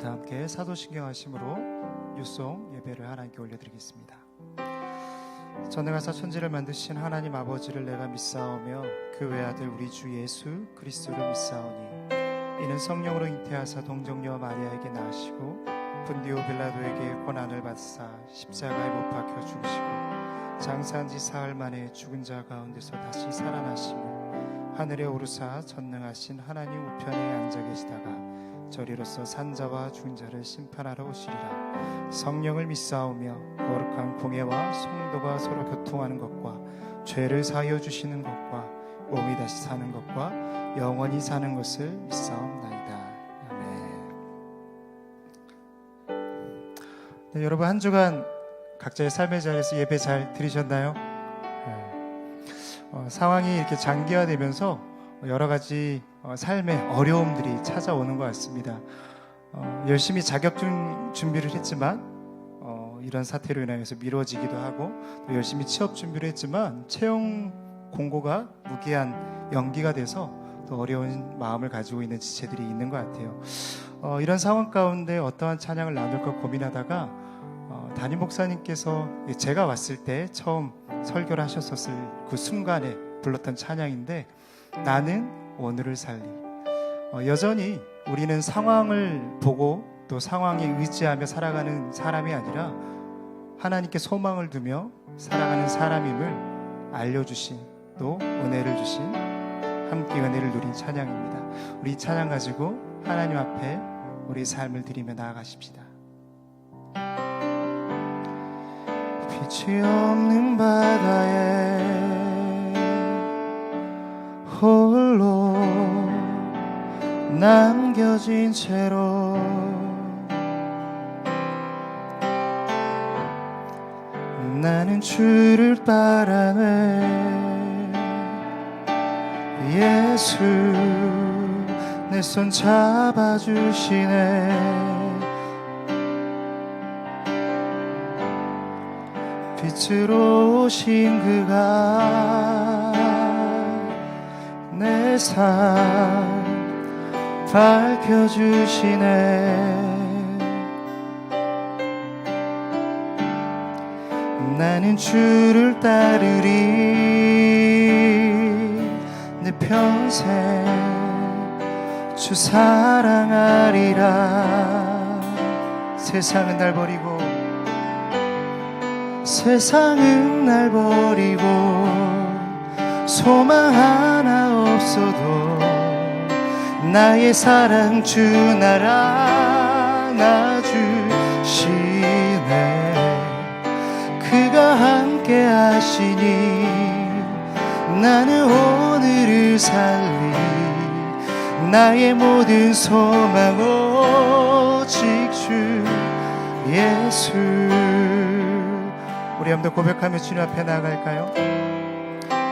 다 함께 사도신경 하심으로 유송 예배를 하나님께 올려드리겠습니다. 전능하사 천지를 만드신 하나님 아버지를 내가 믿사오며 그 외아들 우리 주 예수 그리스도를 믿사오니 이는 성령으로 잉태하사 동정녀 마리아에게 낳으시고 분디오 빌라도에게 고난을 받사 십자가에 못 박혀 죽으시고 장사한 지 사흘 만에 죽은 자 가운데서 다시 살아나시며 하늘에 오르사 전능하신 하나님 우편에 앉아 계시다가 저리로서 산자와 죽은 자를 심판하러 오시리라. 성령을 믿사오며 거룩한 공예와 성도가 서로 교통하는 것과 죄를 사하여 주시는 것과 몸이 다시 사는 것과 영원히 사는 것을 믿사옵나이다. 아멘. 네, 여러분 한 주간 각자의 삶의 자리에서 예배 잘 드리셨나요? 상황이 이렇게 장기화되면서 여러 가지 삶의 어려움들이 찾아오는 것 같습니다. 열심히 자격증 준비를 했지만 이런 사태로 인해서 미뤄지기도 하고 또 열심히 취업 준비를 했지만 채용 공고가 무기한 연기가 돼서 또 어려운 마음을 가지고 있는 지체들이 있는 것 같아요. 이런 상황 가운데 어떠한 찬양을 나눌까 고민하다가 담임 목사님께서 제가 왔을 때 처음 설교를 하셨었을 그 순간에 불렀던 찬양인데 나는 오늘을 살리. 여전히 우리는 상황을 보고 또 상황에 의지하며 살아가는 사람이 아니라 하나님께 소망을 두며 살아가는 사람임을 알려주신 또 은혜를 주신 함께 은혜를 누린 찬양입니다. 우리 찬양 가지고 하나님 앞에 우리 삶을 드리며 나아가십시다. 빛이 없는 바다에 홀로 남겨진 채로 나는 주를 바라네. 예수 내 손 잡아주시네. 빛으로 오신 그가 내 삶 밝혀주시네. 나는 주를 따르리. 내 평생 주 사랑하리라. 세상은 날 버리고 소망 하나 없어도 나의 사랑 주 나라 나주시네. 그가 함께 하시니 나는 오늘을 살리. 나의 모든 소망 오직 주 예수. 우리 한번 더 고백하며 주님 앞에 나아갈까요?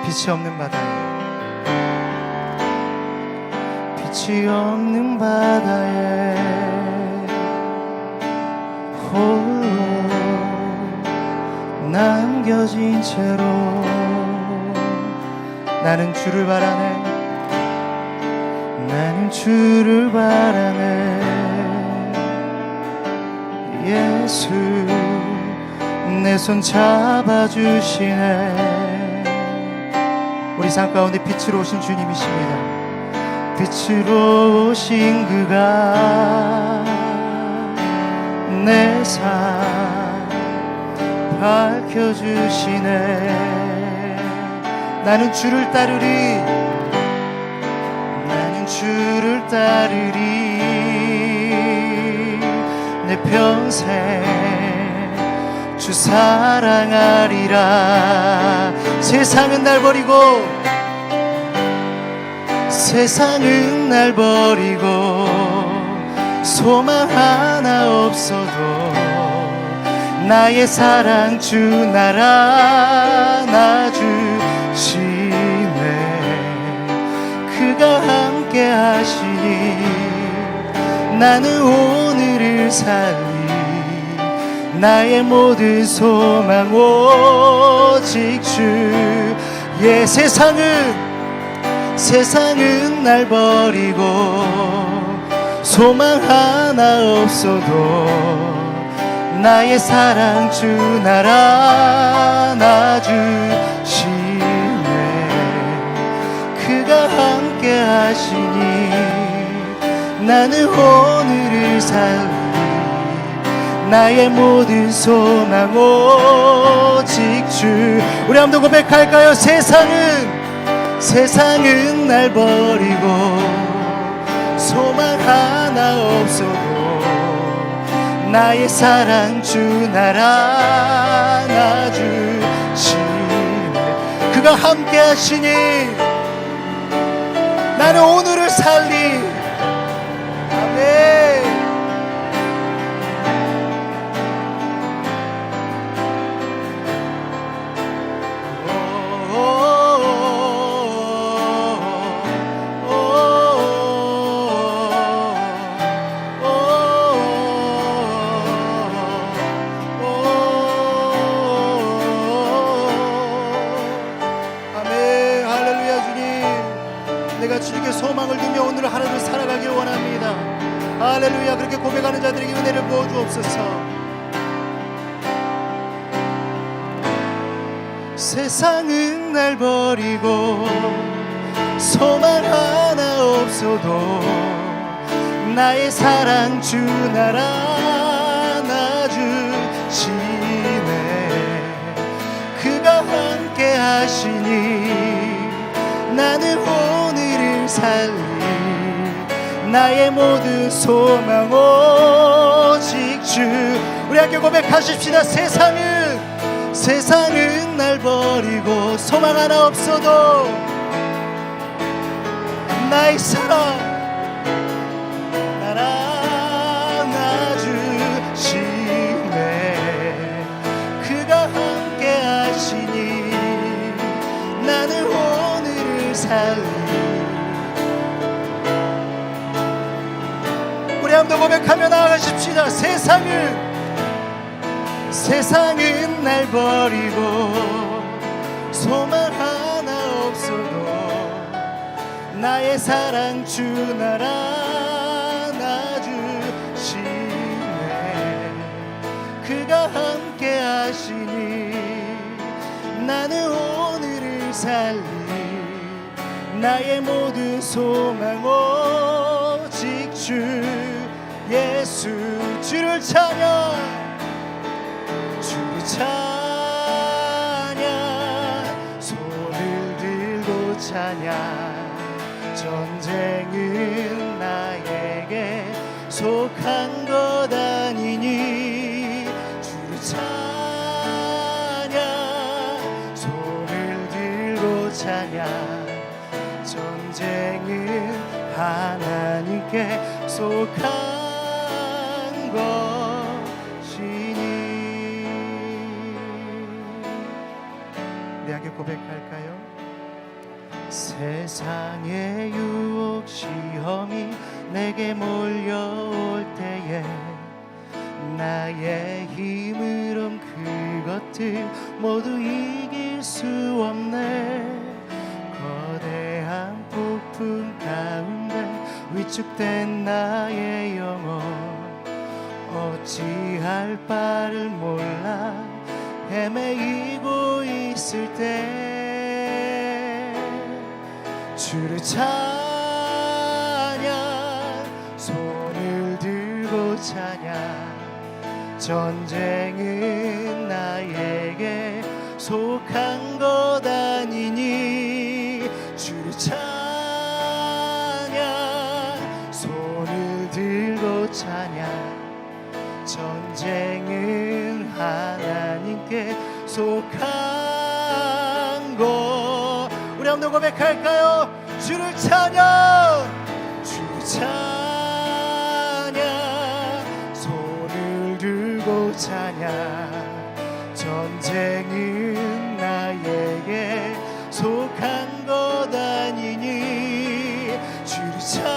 빛이 없는 바다에 빛이 없는 바다에 홀로 남겨진 채로 나는 주를 바라네. 나는 주를 바라네. 예수 내 손 잡아주시네. 우리 삶 가운데 빛으로 오신 주님이십니다. 빛으로 오신 그가 내 삶 밝혀주시네. 나는 주를 따르리. 나는 주를 따르리. 내 평생 주 사랑하리라. 세상은 날 버리고 소망 하나 없어도 나의 사랑 주 나라 나주시네. 그가 함께 하시니 나는 오늘을 살리. 나의 모든 소망 오직 주. 예, 세상은 날 버리고 소망 하나 없어도 나의 사랑 주 날 안아주시네. 그가 함께 하시니 나는 오늘을 살리 나의 모든 소망 오직 주. 우리 한번 고백할까요? 세상은 날 버리고 소망 하나 없어도 나의 사랑 주 날 안아주시네. 그가 함께 하시니 나는 오늘을 살리. 아멘. 내가 주님께 소망을 두며 오늘 하루를 살아가길 원합니다. 할렐루야. 그렇게 고백하는 자들에게 은혜를 부어주옵소서. 세상은 날 버리고 소망 하나 없어도 나의 사랑 주 날 안아주시네. 그가 함께 하시니 나는 오늘을 살리 나의 모든 소망 오직 주. 우리 함께 고백하십시다. 세상은 날 버리고 소망 하나 없어도 나의 사랑 날 안아주시네. 그가 함께 하시니 나는 오늘을 살리. 우리 한번 고백하며 나아가십시다. 세상은 날 버리고 소망 하나 없어도 나의 사랑 주 날 안아주시네. 그가 함께 하시니 나는 오늘을 살리 나의 모든 소망 오직 주 예수. 주를 찬양 손을 들고 찬양. 전쟁은 나에게 속한 것 아니니 주를 찬양. 손을 들고 찬양. 전쟁은 하나님께 속한 것이니. 우리 함께 고백할까요? 세상의 유혹 시험이 내게 몰려올 때에 나의 힘으론 그것들 모두 이길 수 없네. 거대한 폭풍 가운데 위축된 나의 영혼 어찌할 바를 몰라 헤매이고 있을 때 주를 찬양. 손을 들고 찬양. 전쟁은 나에게 속한 것 아니니 주를 찬양. 손을 들고 찬양. 전쟁은 하나님께 속한 것. 우리 한번 고백할까요? 주를 찬양. 주를 찬양. 손을 들고 찬양. 전쟁은 나에게 속한 것 아니니 주를 찬양.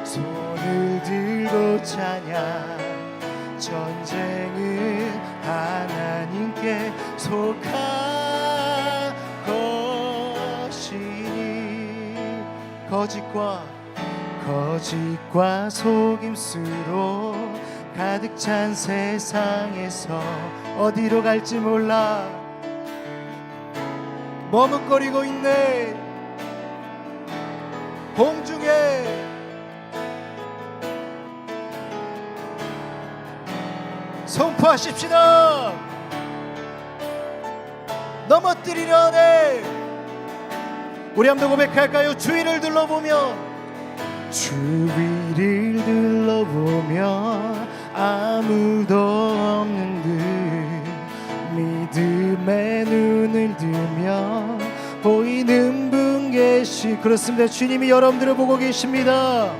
손을 들고 찬양. 전쟁은 하나님께 속한 것이니. 거짓과 거짓과 속임수로 가득 찬 세상에서 어디로 갈지 몰라 머뭇거리고 있네. 공중에 선포하십시다. 넘어뜨리려네. 우리 한번 고백할까요? 주위를 둘러보면 아무도 없는 듯 믿음의 눈을 뜨면 보이는 분 계시. 그렇습니다. 주님이 여러분들을 보고 계십니다.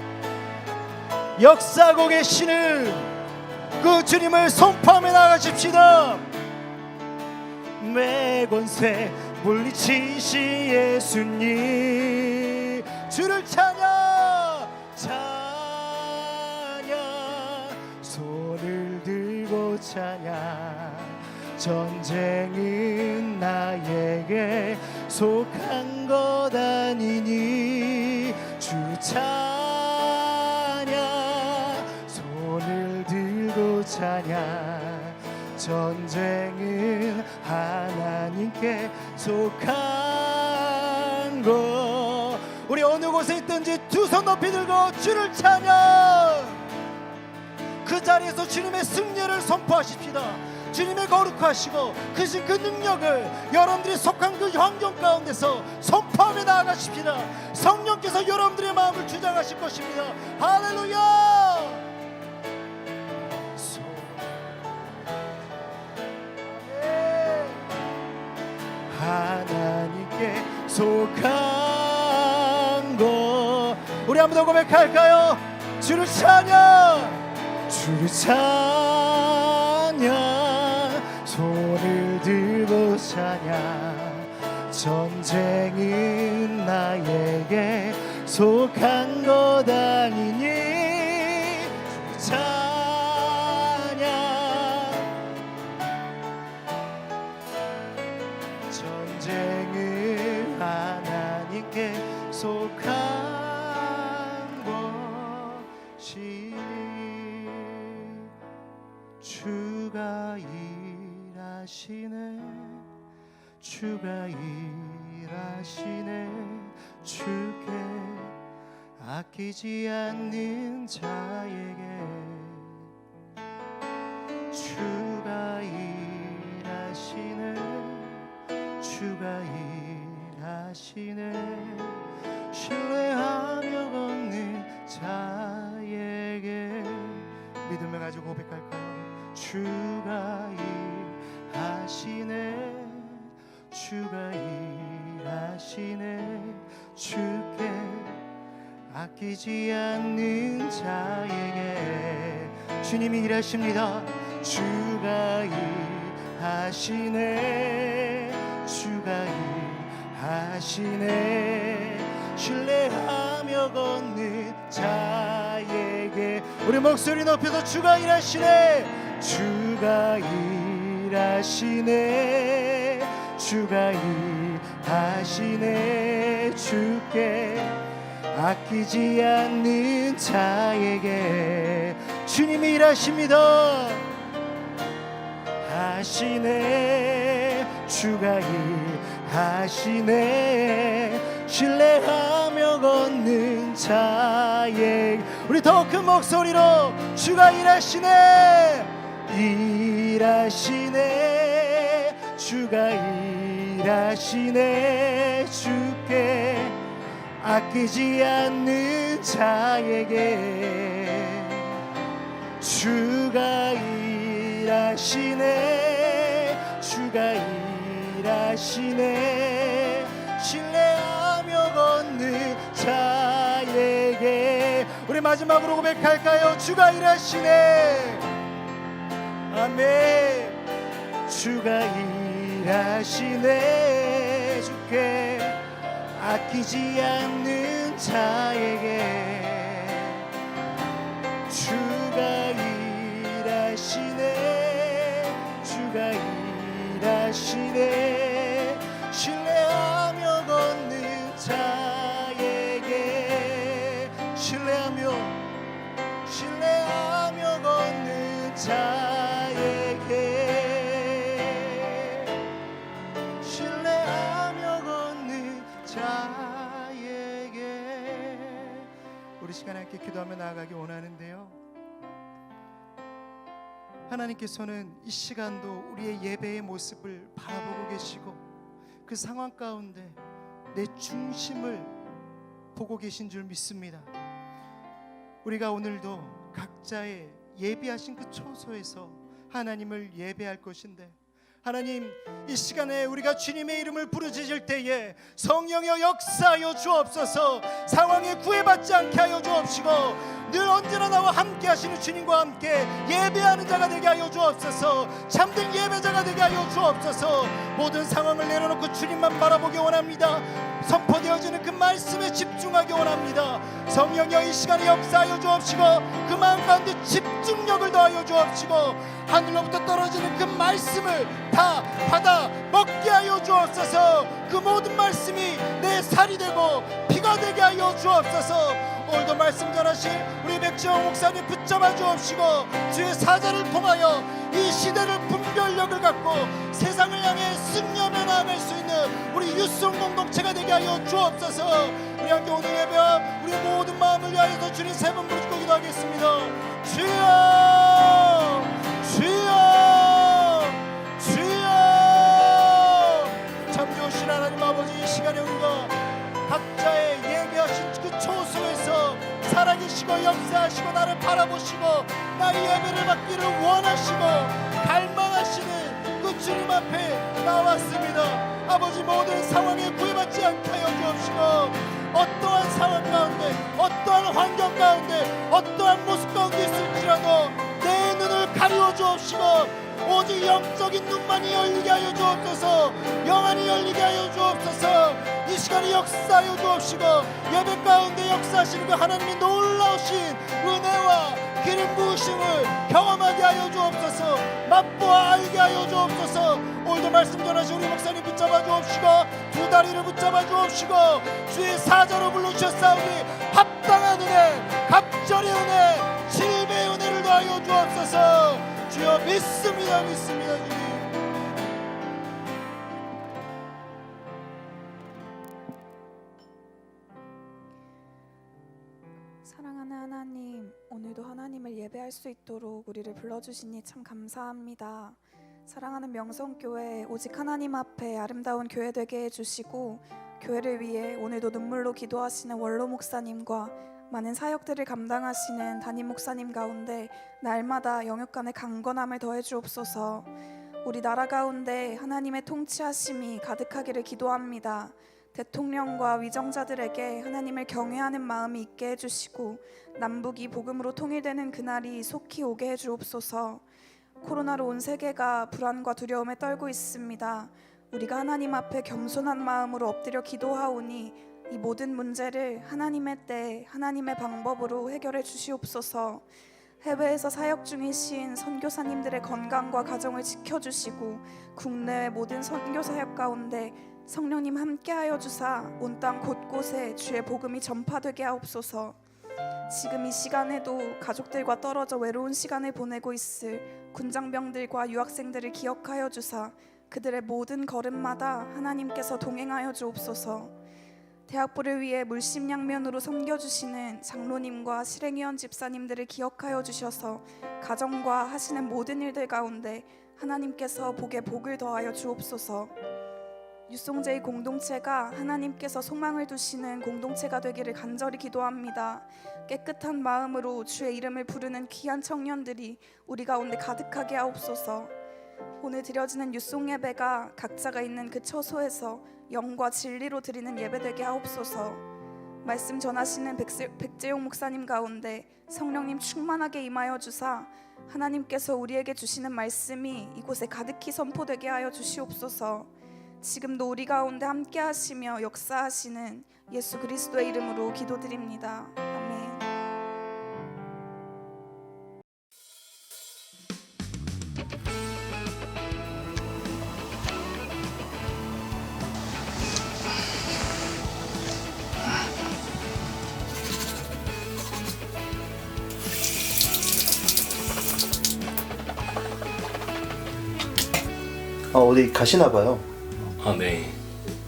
역사하고 계시는 그 주님을 선포하며 나가십시다. 매권세 물리치시 예수님, 주를 찬양 손을 들고 찬양. 전쟁은 나에게 속한 것 아니니 주 찬양 손을 들고 찬양. 전쟁은 하나님께 속한 것. 우리 어느 곳에 있든지 두 손 높이 들고 주를 찬양. 그 자리에서 주님의 승리를 선포하십시다. 주님의 거룩하시고 크신 그 능력을 여러분들이 속한 그 환경 가운데서 선포하며 나아가십시다. 성령께서 여러분들의 마음을 주장하실 것입니다. 할렐루야. 하나님께 속한 것. 우리 한번 더 고백할까요? 주를 찬양 손을 들고 찬양. 전쟁은 나에게 속한 것 아니니 주 찬양. 전쟁은 하나님께 속한 것이. 주가 일하시네. 주가 일하시네. 주께 아끼지 않는 자에게 주가 일하시네. 주가 일하시네. 신뢰하며 걷는 자에게. 믿음을 가지고 고백할까요? 주가 일하시네. 주가 일하시네. 주께 아끼지 않는 자에게 주님이 일하십니다. 주가 일하시네. 주가 일하시네. 신뢰하며 걷는 자에게 우리 목소리 높여서 주가 일하시네. 주가 일하시네. 주가 일하시네. 주께 아끼지 않는 자에게 주님이 일하십니다. 하시네. 주가 일하시네. 신뢰하며 걷는 자에게 우리 더 큰 목소리로 주가 일하시네. 일하시네. 주가 일하시네. 주께 아끼지 않는 자에게 주가 일하시네. 주가 일하시네. 신뢰하며 걷는 자에게 우리 마지막으로 고백할까요? 주가 일하시네. 아멘. 주가 일하시네. 주께 아끼지 않는 자에게 주가 일하시네. 주가 일하시네. 신뢰하며 걷는 자에게 신뢰하며 기도하며 나아가기 원하는데요. 하나님께서는 이 시간도 우리의 예배의 모습을 바라보고 계시고 그 상황 가운데 내 중심을 보고 계신 줄 믿습니다. 우리가 오늘도 각자의 예비하신 그 초소에서 하나님을 예배할 것인데, 하나님, 이 시간에 우리가 주님의 이름을 부르짖을 때에 성령여 역사하여 주옵소서. 상황에 구애받지 않게 하여 주옵시고 늘 언제나 나와 함께 하시는 주님과 함께 예배하는 자가 되게 하여 주옵소서. 참된 예배자가 되게 하여 주옵소서. 모든 상황을 내려놓고 주님만 바라보기 원합니다. 선포되어지는 그 말씀에 집중하기 원합니다. 성령여 이 시간에 역사하여 주옵시고 그 마음 가운데 집중력을 더하여 주옵시고 하늘로부터 떨어지는 그 말씀을 다 받아 먹게 하여 주옵소서. 그 모든 말씀이 내 살이 되고 피가 되게 하여 주옵소서. 오늘도 말씀 전하신 우리 백지영 목사님 붙잡아 주옵시고 주의 사자를 통하여 이 시대를 분별력을 갖고 세상을 향해 승려며 나아갈 수 있는 우리 유송 공동체가 되게 하여 주옵소서. 우리 함께 오늘 예배와 우리 모든 마음을 위하여서 주님 세 번 부르짖고 기도하겠습니다. 주여 주여 주여. 참 좋으신 하나님 아버지, 이 시간에 우리가 각자의 예배하신 그 초소에서 살아계시고 역사하시고 나를 바라보시고 나의 예배를 받기를 원하시고 갈망하시는 그 주님 앞에 나왔습니다. 아버지, 모든 상황에 구애받지 않게 하여 주옵시고 어떠한 상황 가운데 어떠한 환경 가운데 어떠한 모습 가운데 있을지라도 내 눈을 가리워 주옵시고 오직 영적인 눈만이 열리게 하여 주옵소서. 영안이 열리게 하여 주옵소서. 이 시간에 역사하여 주옵시고 예배 가운데 역사하시는 그 하나님의 놀라우신 은혜와 기름 부으심을 경험하게 하여 주옵소서. 맛보아 알게 하여 주옵소서. 오늘도 말씀 전하신 우리 목사님 붙잡아 주옵시고 두 다리를 붙잡아 주옵시고 주의 사자로 불러주셨사오니 합당한 은혜, 갑절의 은혜, 질배의 은혜를 더하여 주옵소서. 주여 믿습니다, 믿습니다. 주님. 사랑하는 하나님, 오늘도 하나님을 예배할 수 있도록 우리를 불러주시니 참 감사합니다. 사랑하는 명성교회, 오직 하나님 앞에 아름다운 교회 되게 해주시고 교회를 위해 오늘도 눈물로 기도하시는 원로 목사님과 많은 사역들을 감당하시는 담임 목사님 가운데 날마다 영육간의 강건함을 더해 주옵소서. 우리 나라 가운데 하나님의 통치하심이 가득하기를 기도합니다. 대통령과 위정자들에게 하나님을 경외하는 마음이 있게 해주시고 남북이 복음으로 통일되는 그날이 속히 오게 해주옵소서. 코로나로 온 세계가 불안과 두려움에 떨고 있습니다. 우리가 하나님 앞에 겸손한 마음으로 엎드려 기도하오니 이 모든 문제를 하나님의 때 하나님의 방법으로 해결해 주시옵소서. 해외에서 사역 중이신 선교사님들의 건강과 가정을 지켜주시고 국내외 모든 선교 사역 가운데 성령님 함께하여 주사 온 땅 곳곳에 주의 복음이 전파되게 하옵소서. 지금 이 시간에도 가족들과 떨어져 외로운 시간을 보내고 있을 군장병들과 유학생들을 기억하여 주사 그들의 모든 걸음마다 하나님께서 동행하여 주옵소서. 대학부를 위해 물심양면으로 섬겨주시는 장로님과 실행위원 집사님들을 기억하여 주셔서 가정과 하시는 모든 일들 가운데 하나님께서 복에 복을 더하여 주옵소서. 유송제의 공동체가 하나님께서 소망을 두시는 공동체가 되기를 간절히 기도합니다. 깨끗한 마음으로 주의 이름을 부르는 귀한 청년들이 우리 가운데 가득하게 하옵소서. 오늘 드려지는 유송예배가 각자가 있는 그 처소에서 영과 진리로 드리는 예배되게 하옵소서. 말씀 전하시는 백재용 목사님 가운데 성령님 충만하게 임하여 주사 하나님께서 우리에게 주시는 말씀이 이곳에 가득히 선포되게 하여 주시옵소서. 지금도 우리 가운데 함께 하시며 역사하시는 예수 그리스도의 이름으로 기도드립니다. 아멘. 어디 가시나 봐요. 아, 네.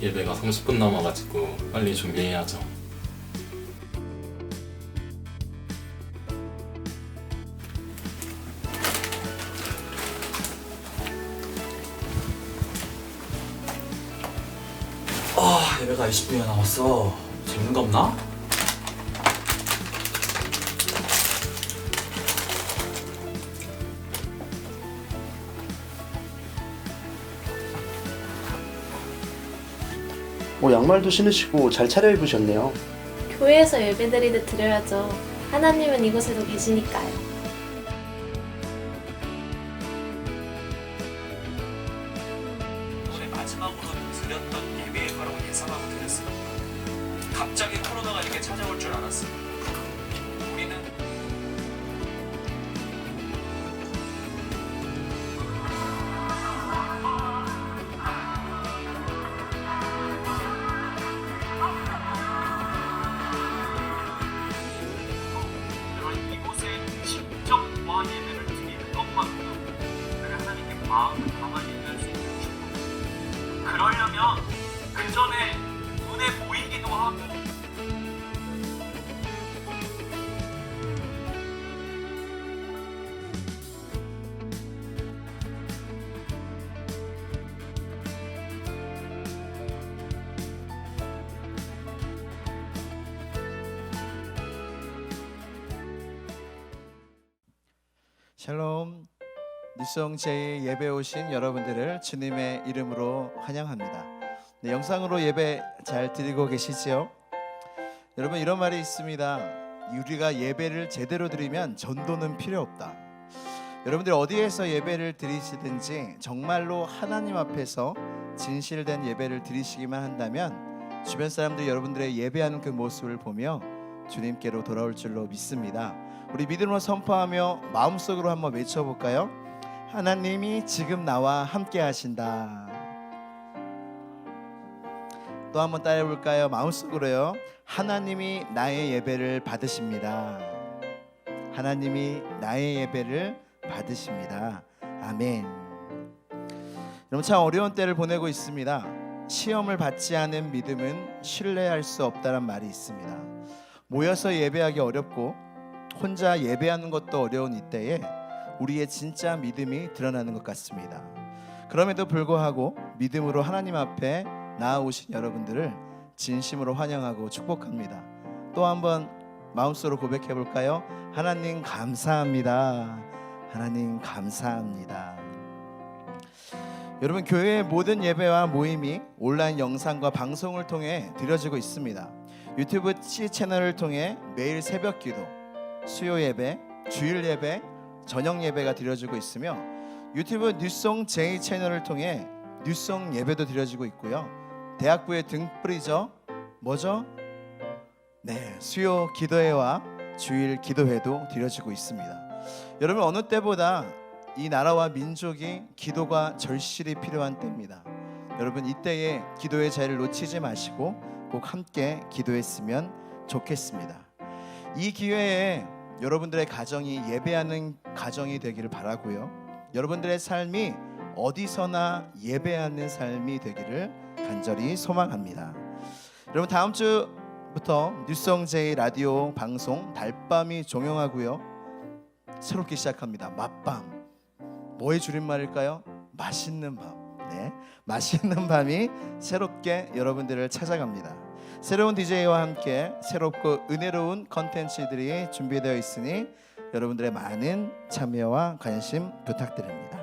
예배가 30분 남아가지고 빨리 준비해야죠. 예배가 20분이나 남았어. 재밌는 거 없나? 양말도 신으시고 잘 차려입으셨네요. 교회에서 예배드리듯 드려야죠. 하나님은 이곳에도 계시니까요. 올해 마지막으로 드렸던 예배일 거라고 예상하고 드렸습니다. 갑자기 코로나가 이렇게 찾아올 줄 알았습니다. 우리는 이곳에 직접 와 예배를 드리는 것만큼 우리가 하나님께 마음을 가만히 할 수 있는 것입니다. 그러려면 그 전에 눈에 보이기도 하고 샬롬, 뉴송 제 예배 오신 여러분들을 주님의 이름으로 환영합니다. 네, 영상으로 예배 잘 드리고 계시지요? 여러분, 이런 말이 있습니다. 우리가 예배를 제대로 드리면 전도는 필요 없다. 여러분들 어디에서 예배를 드리시든지 정말로 하나님 앞에서 진실된 예배를 드리시기만 한다면 주변 사람들 여러분들의 예배하는 그 모습을 보며 주님께로 돌아올 줄로 믿습니다. 우리 믿음으로 선포하며 마음속으로 한번 외쳐볼까요? 하나님이 지금 나와 함께 하신다. 또 한번 따라해볼까요? 마음속으로요. 하나님이 나의 예배를 받으십니다. 하나님이 나의 예배를 받으십니다. 아멘. 여러분, 참 어려운 때를 보내고 있습니다. 시험을 받지 않은 믿음은 신뢰할 수 없다는 말이 있습니다. 모여서 예배하기 어렵고 혼자 예배하는 것도 어려운 이때에 우리의 진짜 믿음이 드러나는 것 같습니다. 그럼에도 불구하고 믿음으로 하나님 앞에 나아오신 여러분들을 진심으로 환영하고 축복합니다. 또 한번 마음속으로 고백해 볼까요? 하나님 감사합니다. 하나님 감사합니다. 여러분, 교회의 모든 예배와 모임이 온라인 영상과 방송을 통해 드려지고 있습니다. 유튜브 C 채널을 통해 매일 새벽 기도, 수요 예배, 주일 예배, 저녁 예배가 드려지고 있으며 유튜브 뉴송 J 채널을 통해 뉴송 예배도 드려지고 있고요. 대학부의 등불이죠. 뭐죠? 네, 수요 기도회와 주일 기도회도 드려지고 있습니다. 여러분, 어느 때보다 이 나라와 민족이 기도가 절실히 필요한 때입니다. 여러분, 이때에 기도의 자리를 놓치지 마시고 꼭 함께 기도했으면 좋겠습니다. 이 기회에 여러분들의 가정이 예배하는 가정이 되기를 바라고요. 여러분들의 삶이 어디서나 예배하는 삶이 되기를 간절히 소망합니다. 여러분, 다음 주부터 뉴송 J 라디오 방송 달밤이 종영하고요. 새롭게 시작합니다. 맛밤. 뭐의 줄임말일까요? 맛있는 밤. 네, 맛있는 밤이 새롭게 여러분들을 찾아갑니다. 새로운 DJ와 함께 새롭고 은혜로운 컨텐츠들이 준비되어 있으니 여러분들의 많은 참여와 관심 부탁드립니다.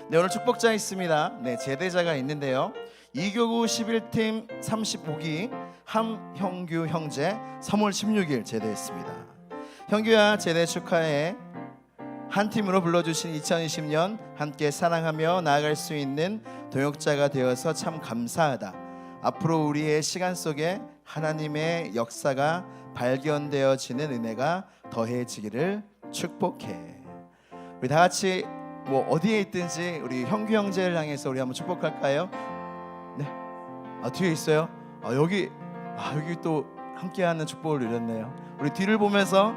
네, 오늘 축복자 있습니다. 네, 제대자가 있는데요. 이교구 11팀 35기 함형규 형제 3월 16일 제대했습니다. 형규야, 제대 축하해. 한 팀으로 불러주신 2020년 함께 사랑하며 나아갈 수 있는 동역자가 되어서 참 감사하다. 앞으로 우리의 시간 속에 하나님의 역사가 발견되어지는 은혜가 더해지기를 축복해. 우리 다 같이 어디에 있든지 우리 형규 형제를 향해서 우리 한번 축복할까요? 네. 뒤에 있어요. 여기 또 함께하는 축복을 누렸네요. 우리 뒤를 보면서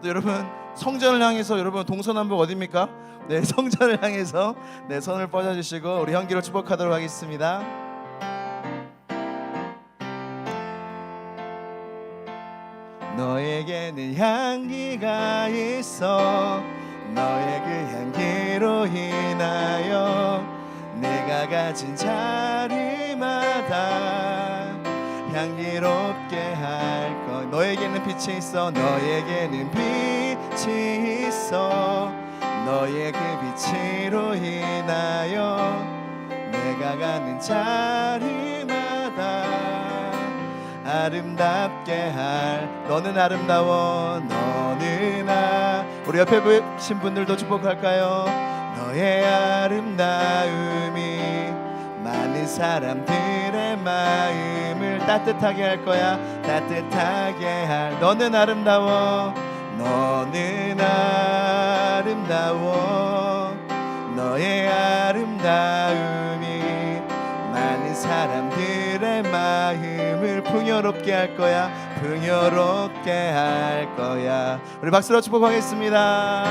또 여러분 성전을 향해서, 여러분 동서남북 어디입니까? 네, 성전을 향해서 네, 손을 뻗어주시고 우리 형규를 축복하도록 하겠습니다. 너에게는 향기가 있어. 너의 그 향기로 인하여 내가 가진 자리만 날마다 향기롭게 할 것. 너에게는 빛이 있어, 너에게는 빛이 있어. 너의 그 빛으로 인하여 내가 가는 자리마다 아름답게 할. 너는 아름다워, 너는 우리 옆에 계신 분들도 축복할까요? 너의 아름다움이 많은 사람들의 마음을 따뜻하게 할 거야. 따뜻하게 할. 너는 아름다워, 너는 아름다워. 너의 아름다움이 많은 사람들의 마음을 풍요롭게 할 거야. 풍요롭게 할 거야. 우리 박수로 축복하겠습니다.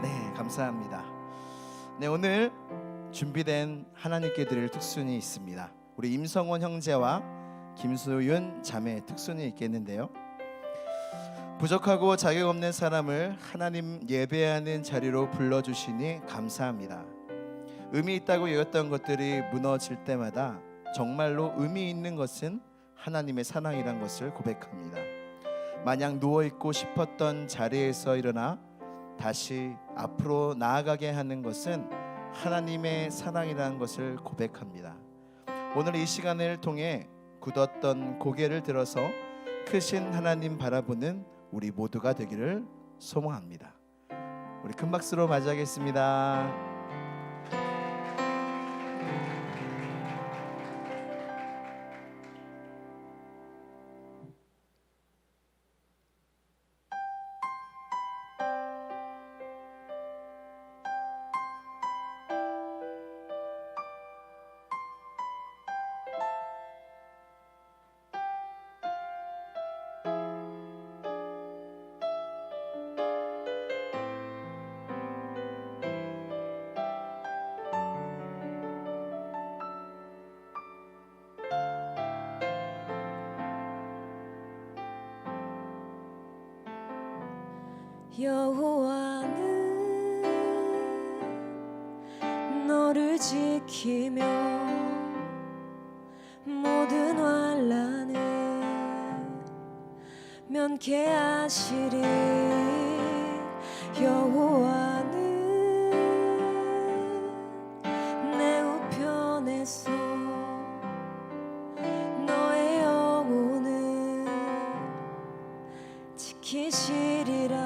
네, 감사합니다. 네, 오늘 준비된 하나님께 드릴 특순이 있습니다. 우리 임성원 형제와 김수윤 자매의 특순이 있겠는데요. 부족하고 자격 없는 사람을 하나님 예배하는 자리로 불러주시니 감사합니다. 의미 있다고 여겼던 것들이 무너질 때마다 정말로 의미 있는 것은 하나님의 사랑이란 것을 고백합니다. 마냥 누워있고 싶었던 자리에서 일어나 다시 앞으로 나아가게 하는 것은 하나님의 사랑이라는 것을 고백합니다. 오늘 이 시간을 통해 굳었던 고개를 들어서 크신 하나님 바라보는 우리 모두가 되기를 소망합니다. 우리 큰 박수로 맞이하겠습니다. 여호와는 너를 지키며 모든 환난을 면케하시리. 여호와는 내 우편에서 너의 영혼을 지키시리라.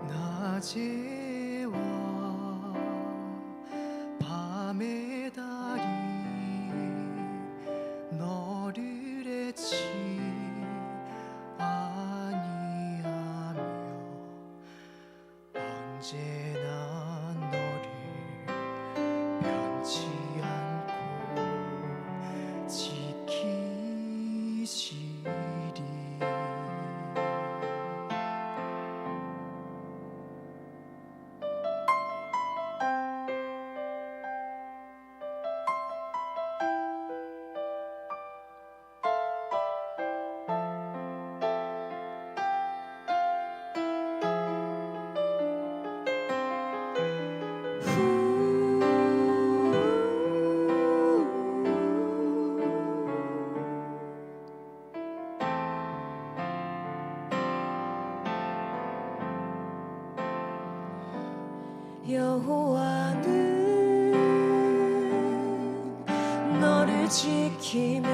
낮에와 밤의 달이 너를 해치 아니하며 언제나 너를 변치 않고 지키시리. 여호와는 너를 지키며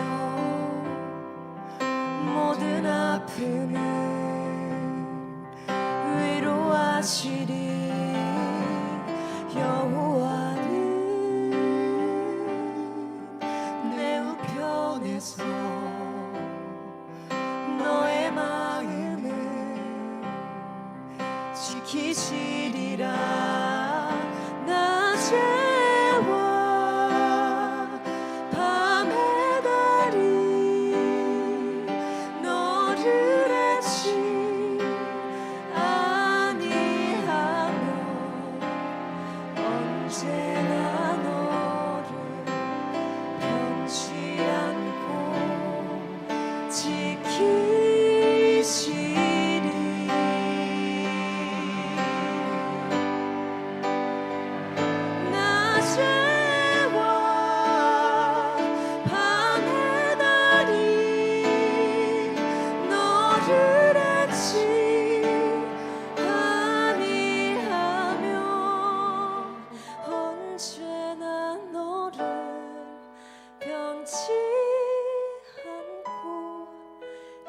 모든 아픔을 위로하시리. 여호와는 내 우편에서 너의 마음을 지키시리라. 낮에와 밤의 달이 너를 해치 아니하며 언제나 너를 변치 않고 지키시리.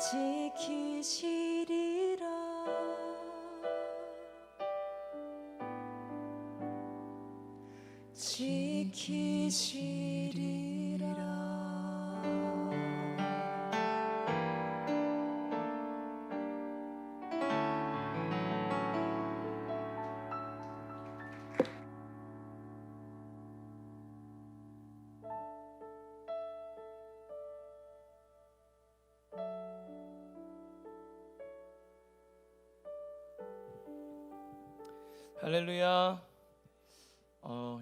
지키시리라 할렐루야.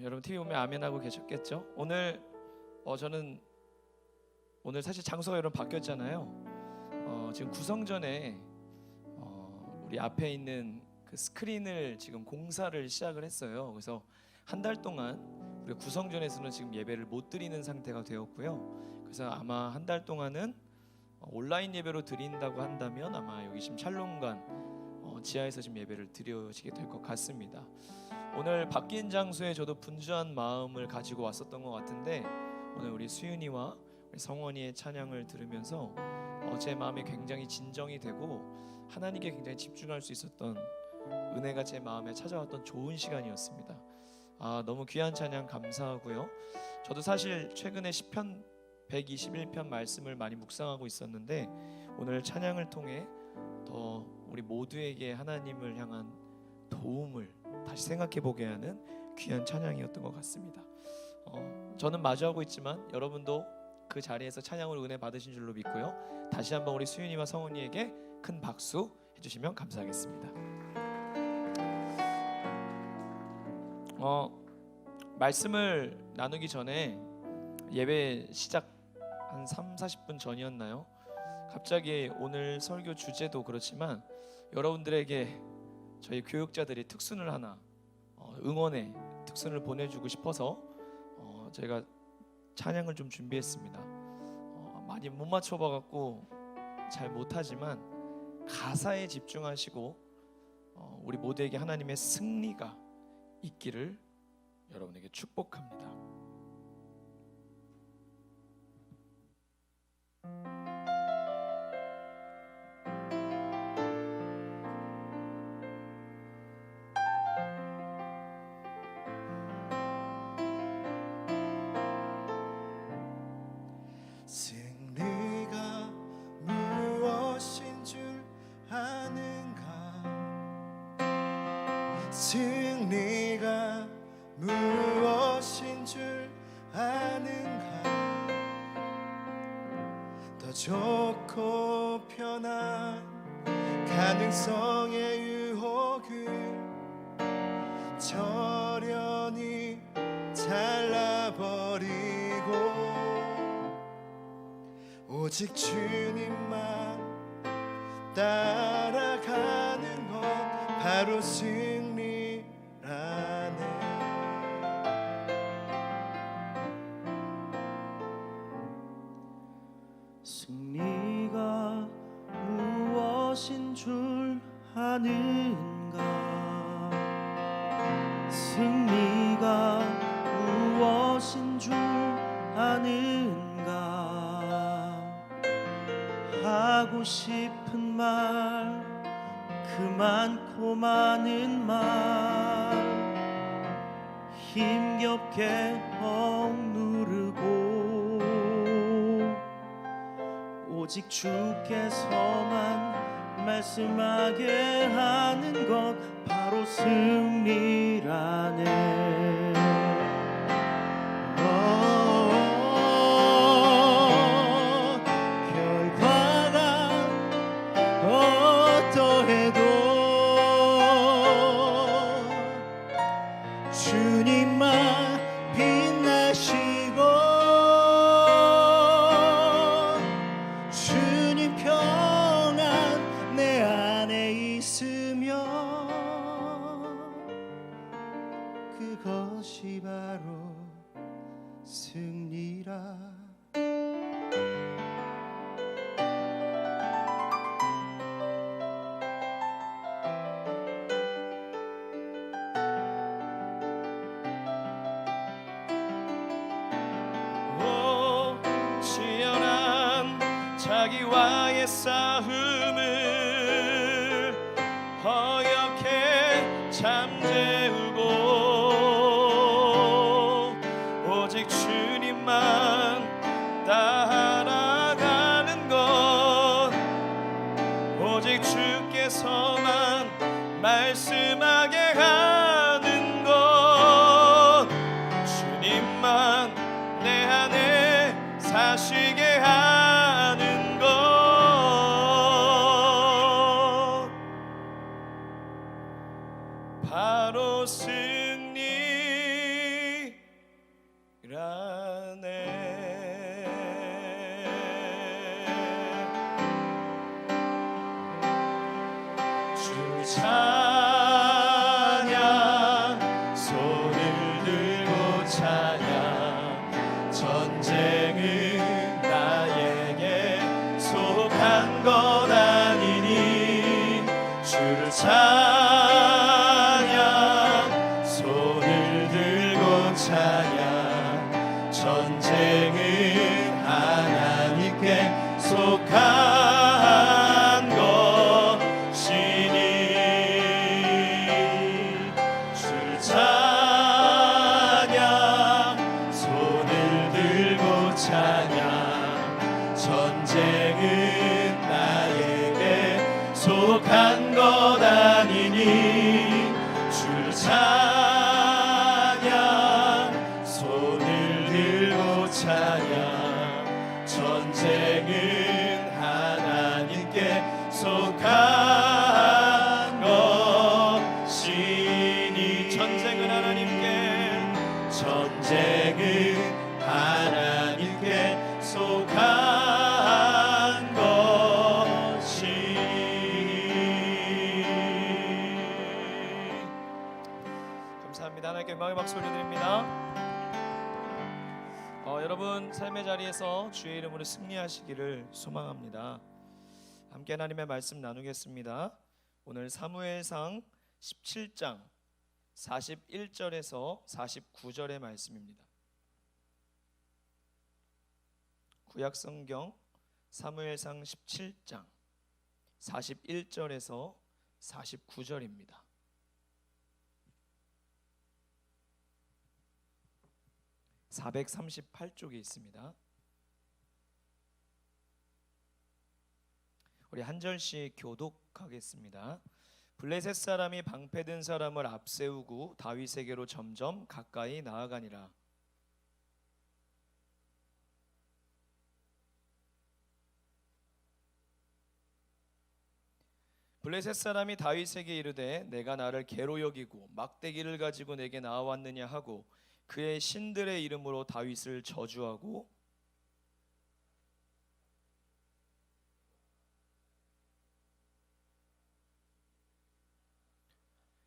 여러분 TV 보면 아멘 하고 계셨겠죠? 저는 오늘 사실 장소가 여러분 바뀌었잖아요. 지금 구성전에 우리 앞에 있는 그 스크린을 지금 공사를 시작을 했어요. 그래서 한 달 동안 우리 구성전에서는 지금 예배를 못 드리는 상태가 되었고요. 그래서 아마 한 달 동안은 온라인 예배로 드린다고 한다면 아마 여기 지금 샬롬관 지하에서 지금 예배를 드려지게 될 것 같습니다. 오늘 바뀐 장소에 저도 분주한 마음을 가지고 왔었던 것 같은데 오늘 우리 수윤이와 우리 성원이의 찬양을 들으면서 제 마음이 굉장히 진정이 되고 하나님께 굉장히 집중할 수 있었던 은혜가 제 마음에 찾아왔던 좋은 시간이었습니다. 너무 귀한 찬양 감사하고요. 저도 사실 최근에 시편 121편 말씀을 많이 묵상하고 있었는데 오늘 찬양을 통해 더 우리 모두에게 하나님을 향한 도움을 다시 생각해 보게 하는 귀한 찬양이었던 것 같습니다. 저는 마주하고 있지만 여러분도 그 자리에서 찬양을 은혜 받으신 줄로 믿고요. 다시 한번 우리 수윤이와 성훈이에게 큰 박수 해주시면 감사하겠습니다. 말씀을 나누기 전에 예배 시작 한 3-40분 전이었나요? 갑자기 오늘 설교 주제도 그렇지만 여러분들에게 저희 교육자들이 특순을 하나 응원의 특순을 보내주고 싶어서 저희가 찬양을 좀 준비했습니다. 많이 못 맞춰봐갖고 잘 못하지만 가사에 집중하시고 우리 모두에게 하나님의 승리가 있기를 여러분에게 축복합니다. 승리가 무엇인 줄 아는가 승리가 무엇인 줄 아는가 더 좋고 편한 가능성의 유혹을 저련히 잘라버리고 오직 주님만 따라가는 것 바로 승리라네. 승리가 무엇인 줄 아는가 승리가 무엇인 줄 아는가 하고 싶은 말 그 많고 많은 말 힘겹게 억누르고 오직 주께서만 말씀하게 하는 것 바로 승리라네. 결과가 어떠해도 주님만 빛나시고 주님 평안 내 안에 있으면 그것이 바로 승리라. 치열한 자기 우리와의 싸움을 허옇게 잠재우고 오직 주님만 따라가는 것, 오직 주께서만 말씀하게 하는 것, 주님만 내 안에 사시게 하는 것, 바로 승리라네. 주 찬양, 손을 들고 찬양, 전쟁은 나에게 속한 것 아니니. 주를 찬양, 손을 들고 찬양, 전쟁은 하나님께 속한 것이니. 주를 찬양, 손을 들고 찬양, 전쟁은 나에게 속한 것 아니니. 주를 찬양, 손을 들고 찬양, 전쟁은 하나님께 속한 것이니. 전쟁은 하나님께, 전쟁은 하나님께 속한 것이니. 감사합니다. 하나님께 영광의 박수 올려드립니다. 여러분 삶의 자리에서 주의 이름으로 승리하시기를 소망합니다. 함께 하나님의 말씀 나누겠습니다. 오늘 사무엘상 17장 41절에서 49절의 말씀입니다. 구약성경 사무엘상 17장 41절에서 49절입니다. (438쪽에) 있습니다. 우리 한 절씩 교독하겠습니다. 블레셋 사람이 방패든 사람을 앞세우고 다윗에게로 점점 가까이 나아가니라. 블레셋 사람이 다윗에게 이르되 내가 나를 개로 여기고 막대기를 가지고 내게 나아왔느냐 하고 그의 신들의 이름으로 다윗을 저주하고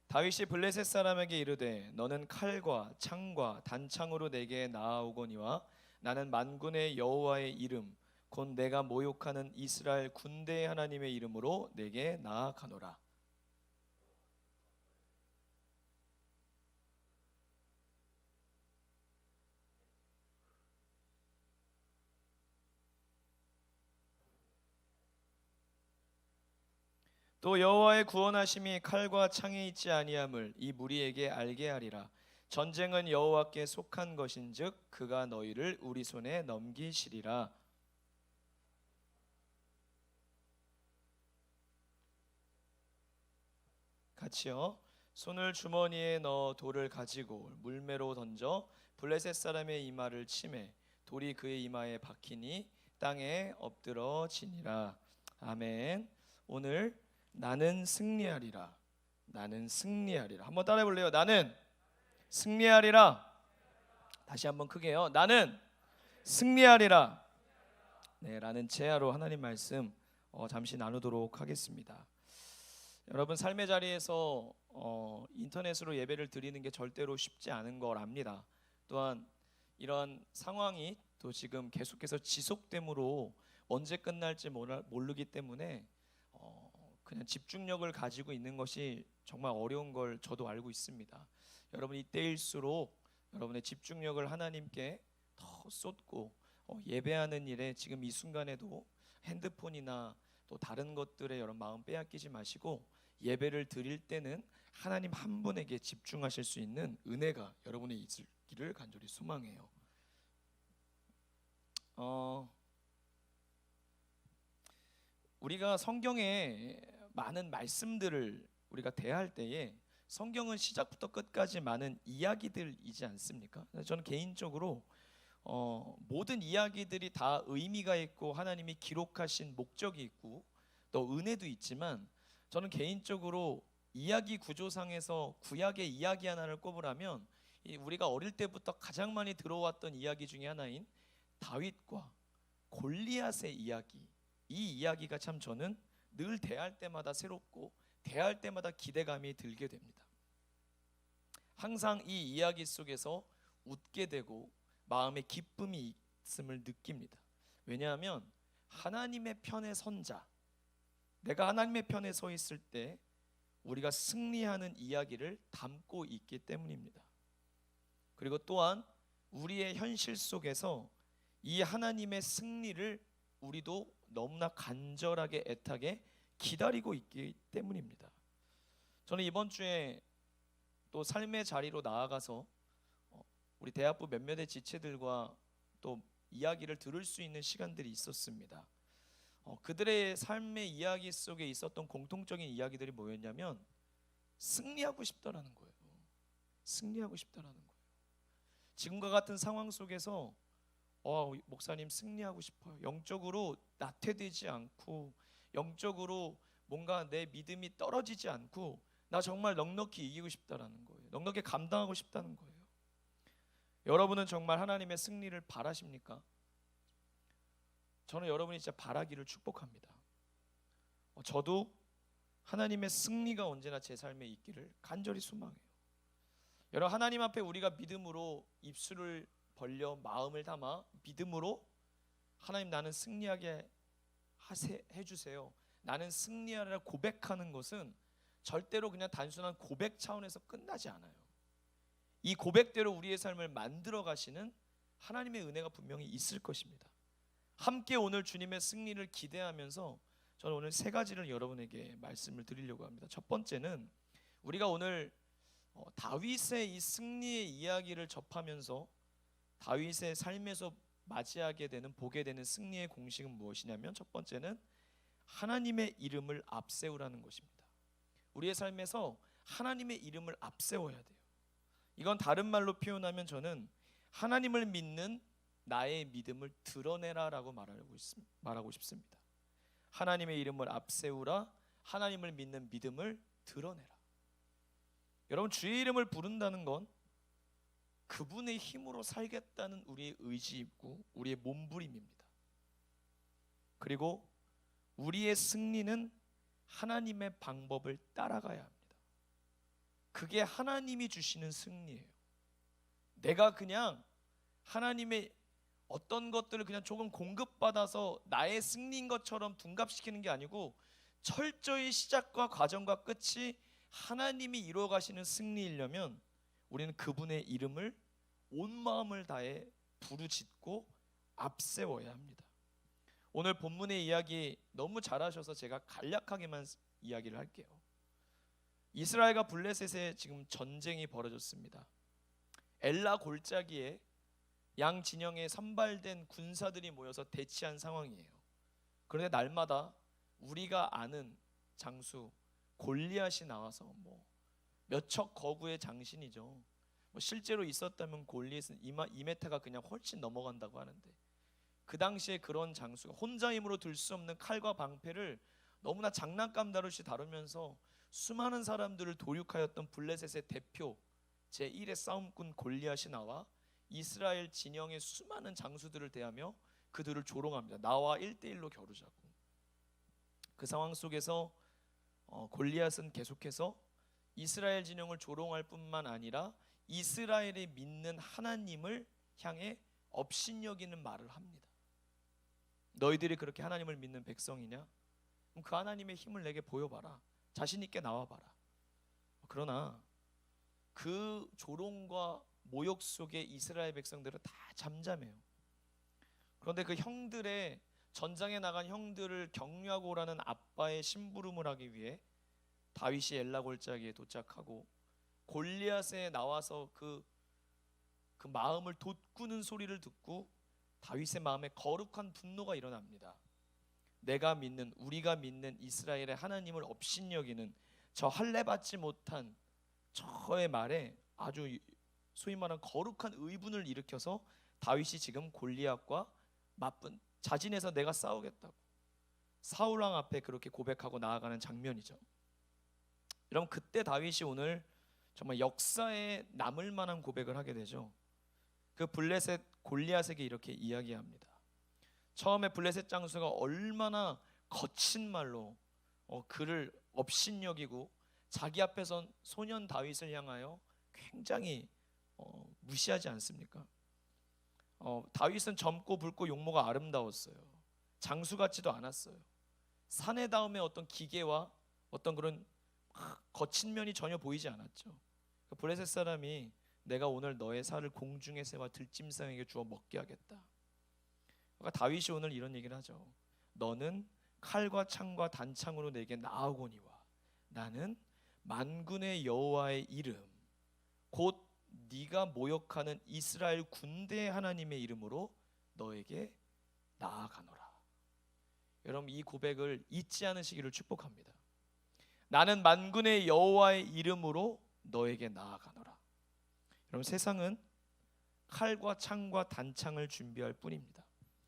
다윗이 블레셋 사람에게 이르되 너는 칼과 창과 단창으로 내게 나아오거니와 나는 만군의 여호와의 이름 곧 내가 모욕하는 이스라엘 군대의 하나님의 이름으로 내게 나아가노라. 또 여호와의 구원하심이 칼과 창에 있지 아니함을 이 무리에게 알게 하리라. 전쟁은 여호와께 속한 것인즉 그가 너희를 우리 손에 넘기시리라. 같이요. 손을 주머니에 넣어 돌을 가지고 물매로 던져 블레셋 사람의 이마를 치매 돌이 그의 이마에 박히니 땅에 엎드러지니라. 아멘. 오늘 나는 승리하리라. 나는 승리하리라. 한번 따라해 볼래요? 나는 승리하리라. 다시 한번 크게요. 나는 승리하리라. 네, 라는 제야로 하나님 말씀 잠시 나누도록 하겠습니다. 여러분 삶의 자리에서 인터넷으로 예배를 드리는 게 절대로 쉽지 않은 걸 압니다. 또한 이런 상황이 또 지금 계속해서 지속됨으로 언제 끝날지 모르기 때문에 그냥 집중력을 가지고 있는 것이 정말 어려운 걸 저도 알고 있습니다. 여러분 이때일수록 여러분의 집중력을 하나님께 더 쏟고 예배하는 일에 지금 이 순간에도 핸드폰이나 또 다른 것들에 여러분 마음 빼앗기지 마시고 예배를 드릴 때는 하나님 한 분에게 집중하실 수 있는 은혜가 여러분에 있기를 간절히 소망해요. 우리가 성경에 많은 말씀들을 우리가 대할 때에 성경은 시작부터 끝까지 많은 이야기들이지 않습니까? 저는 개인적으로 모든 이야기들이 다 의미가 있고 하나님이 기록하신 목적이 있고 또 은혜도 있지만 저는 개인적으로 이야기 구조상에서 구약의 이야기 하나를 꼽으라면 우리가 어릴 때부터 가장 많이 들어왔던 이야기 중에 하나인 다윗과 골리앗의 이야기, 이 이야기가 참 저는 늘 대할 때마다 새롭고 대할 때마다 기대감이 들게 됩니다. 항상 이 이야기 속에서 웃게 되고 마음에 기쁨이 있음을 느낍니다. 왜냐하면 하나님의 편에 선 자, 내가 하나님의 편에 서 있을 때 우리가 승리하는 이야기를 담고 있기 때문입니다. 그리고 또한 우리의 현실 속에서 이 하나님의 승리를 우리도 너무나 간절하게 애타게 기다리고 있기 때문입니다. 저는 이번 주에 또 삶의 자리로 나아가서 우리 대학부 몇몇의 지체들과 또 이야기를 들을 수 있는 시간들이 있었습니다. 그들의 삶의 이야기 속에 있었던 공통적인 이야기들이 뭐였냐면 승리하고 싶다라는 거예요. 승리하고 싶다라는 거예요. 지금과 같은 상황 속에서 목사님 승리하고 싶어요. 영적으로 나태되지 않고 영적으로 뭔가 내 믿음이 떨어지지 않고 나 정말 넉넉히 이기고 싶다라는 거예요. 넉넉히 감당하고 싶다는 거예요. 여러분은 정말 하나님의 승리를 바라십니까? 저는 여러분이 진짜 바라기를 축복합니다. 저도 하나님의 승리가 언제나 제 삶에 있기를 간절히 소망해요. 여러분, 하나님 앞에 우리가 믿음으로 입술을 벌려 마음을 담아 믿음으로 하나님 나는 승리하게 해주세요. 나는 승리하리라 고백하는 것은 절대로 그냥 단순한 고백 차원에서 끝나지 않아요. 이 고백대로 우리의 삶을 만들어 가시는 하나님의 은혜가 분명히 있을 것입니다. 함께 오늘 주님의 승리를 기대하면서 저는 오늘 세 가지를 여러분에게 말씀을 드리려고 합니다. 첫 번째는 우리가 오늘 다윗의 이 승리의 이야기를 접하면서 다윗의 삶에서 맞이하게 되는 보게 되는 승리의 공식은 무엇이냐면 첫 번째는 하나님의 이름을 앞세우라는 것입니다. 우리의 삶에서 하나님의 이름을 앞세워야 돼요. 이건 다른 말로 표현하면 저는 하나님을 믿는 나의 믿음을 드러내라라고 말하고 싶습니다. 하나님의 이름을 앞세우라, 하나님을 믿는 믿음을 드러내라. 여러분, 주의 이름을 부른다는 건 그분의 힘으로 살겠다는 우리의 의지이고 우리의 몸부림입니다. 그리고 우리의 승리는 하나님의 방법을 따라가야 합니다. 그게 하나님이 주시는 승리예요. 내가 그냥 하나님의 어떤 것들을 그냥 조금 공급받아서 나의 승리인 것처럼 둔갑시키는 게 아니고 철저히 시작과 과정과 끝이 하나님이 이루어 가시는 승리이려면 우리는 그분의 이름을 온 마음을 다해 부르짖고 앞세워야 합니다. 오늘 본문의 이야기 너무 잘하셔서 제가 간략하게만 이야기를 할게요. 이스라엘과 블레셋에 지금 전쟁이 벌어졌습니다. 엘라 골짜기에 양 진영에 선발된 군사들이 모여서 대치한 상황이에요. 그런데 날마다 우리가 아는 장수 골리앗이 나와서 몇 척 거구의 장신이죠. 실제로 있었다면 골리앗은 2m가 그냥 훨씬 넘어간다고 하는데 그 당시에 그런 장수가 혼자 힘으로 들 수 없는 칼과 방패를 너무나 장난감 다루듯이 다루면서 수많은 사람들을 도륙하였던 블레셋의 대표 제1의 싸움꾼 골리앗이 나와 이스라엘 진영의 수많은 장수들을 대하며 그들을 조롱합니다. 나와 1대1로 겨루자고. 그 상황 속에서 골리앗은 계속해서 이스라엘 진영을 조롱할 뿐만 아니라 이스라엘이 믿는 하나님을 향해 업신여기는 말을 합니다. 너희들이 그렇게 하나님을 믿는 백성이냐? 그럼 그 하나님의 힘을 내게 보여봐라. 자신 있게 나와봐라. 그러나 그 조롱과 모욕 속에 이스라엘 백성들은 다 잠잠해요. 그런데 그 형들의 전장에 나간 형들을 격려하고 오라는 아빠의 심부름을 하기 위해 다윗이 엘라 골짜기에 도착하고 골리앗에 나와서 그 마음을 돋구는 소리를 듣고 다윗의 마음에 거룩한 분노가 일어납니다. 내가 믿는, 우리가 믿는 이스라엘의 하나님을 업신여기는 저 할례받지 못한 저의 말에 아주 소위 말하는 거룩한 의분을 일으켜서 다윗이 지금 골리앗과 맞붙 자진해서 내가 싸우겠다고 사울 왕 앞에 그렇게 고백하고 나아가는 장면이죠. 여러분, 그때 다윗이 오늘 정말 역사에 남을 만한 고백을 하게 되죠. 그 블레셋 골리앗에게 이렇게 이야기합니다. 처음에 블레셋 장수가 얼마나 거친 말로 그를 업신여기고 자기 앞에선 소년 다윗을 향하여 굉장히 무시하지 않습니까? 다윗은 젊고 붉고 용모가 아름다웠어요. 장수 같지도 않았어요. 사내 다음에 어떤 기계와 어떤 그런 거친 면이 전혀 보이지 않았죠. 블레셋 사람이 내가 오늘 너의 살을 공중의 새와 들짐승에게 주어 먹게 하겠다. 그러니까 다윗이 오늘 이런 얘기를 하죠. 너는 칼과 창과 단창으로 내게 나아오거니와 나는 만군의 여호와의 이름 곧 네가 모욕하는 이스라엘 군대의 하나님의 이름으로 너에게 나아가노라. 여러분, 이 고백을 잊지 않으시기를 축복합니다. 나는 만군의 여호와의 이름으로 너에게 나아가노라. 여러분, 세상은 칼과 창과 단창을 준비할 뿐입니다.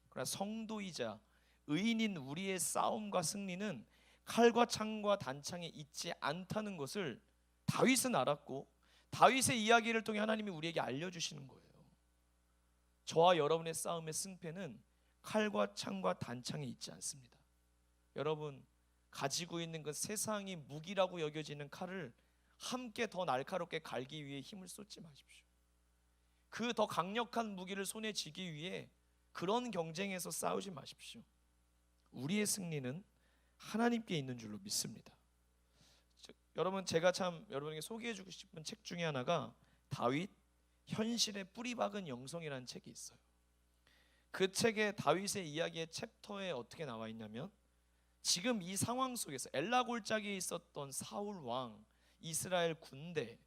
그러나 성도이자 의인인 우리의 싸움과 승리는 칼과 창과 단창에 있지 않다는 것을 다윗은 알았고 다윗의 이야기를 통해 하나님이 우리에게 알려주시는 거예요. 저와 여러분의 싸움의 승패는 칼과 창과 단창에 있지 않습니다. 여러분, 가지고 있는 그 세상이 무기라고 여겨지는 칼을 함께 더 날카롭게 갈기 위해 힘을 쏟지 마십시오. 그 더 강력한 무기를 손에 쥐기 위해 그런 경쟁에서 싸우지 마십시오. 우리의 승리는 하나님께 있는 줄로 믿습니다. 여러분, 제가 참 여러분에게 소개해주고 싶은 책 중에 하나가 다윗 현실의 뿌리 박은 영성이라는 책이 있어요. 그 책에 다윗의 이야기의 챕터에 어떻게 나와 있냐면 지금 이 상황 속에서 엘라 골짜기에 있었던 사울 왕, 이스라엘 군대,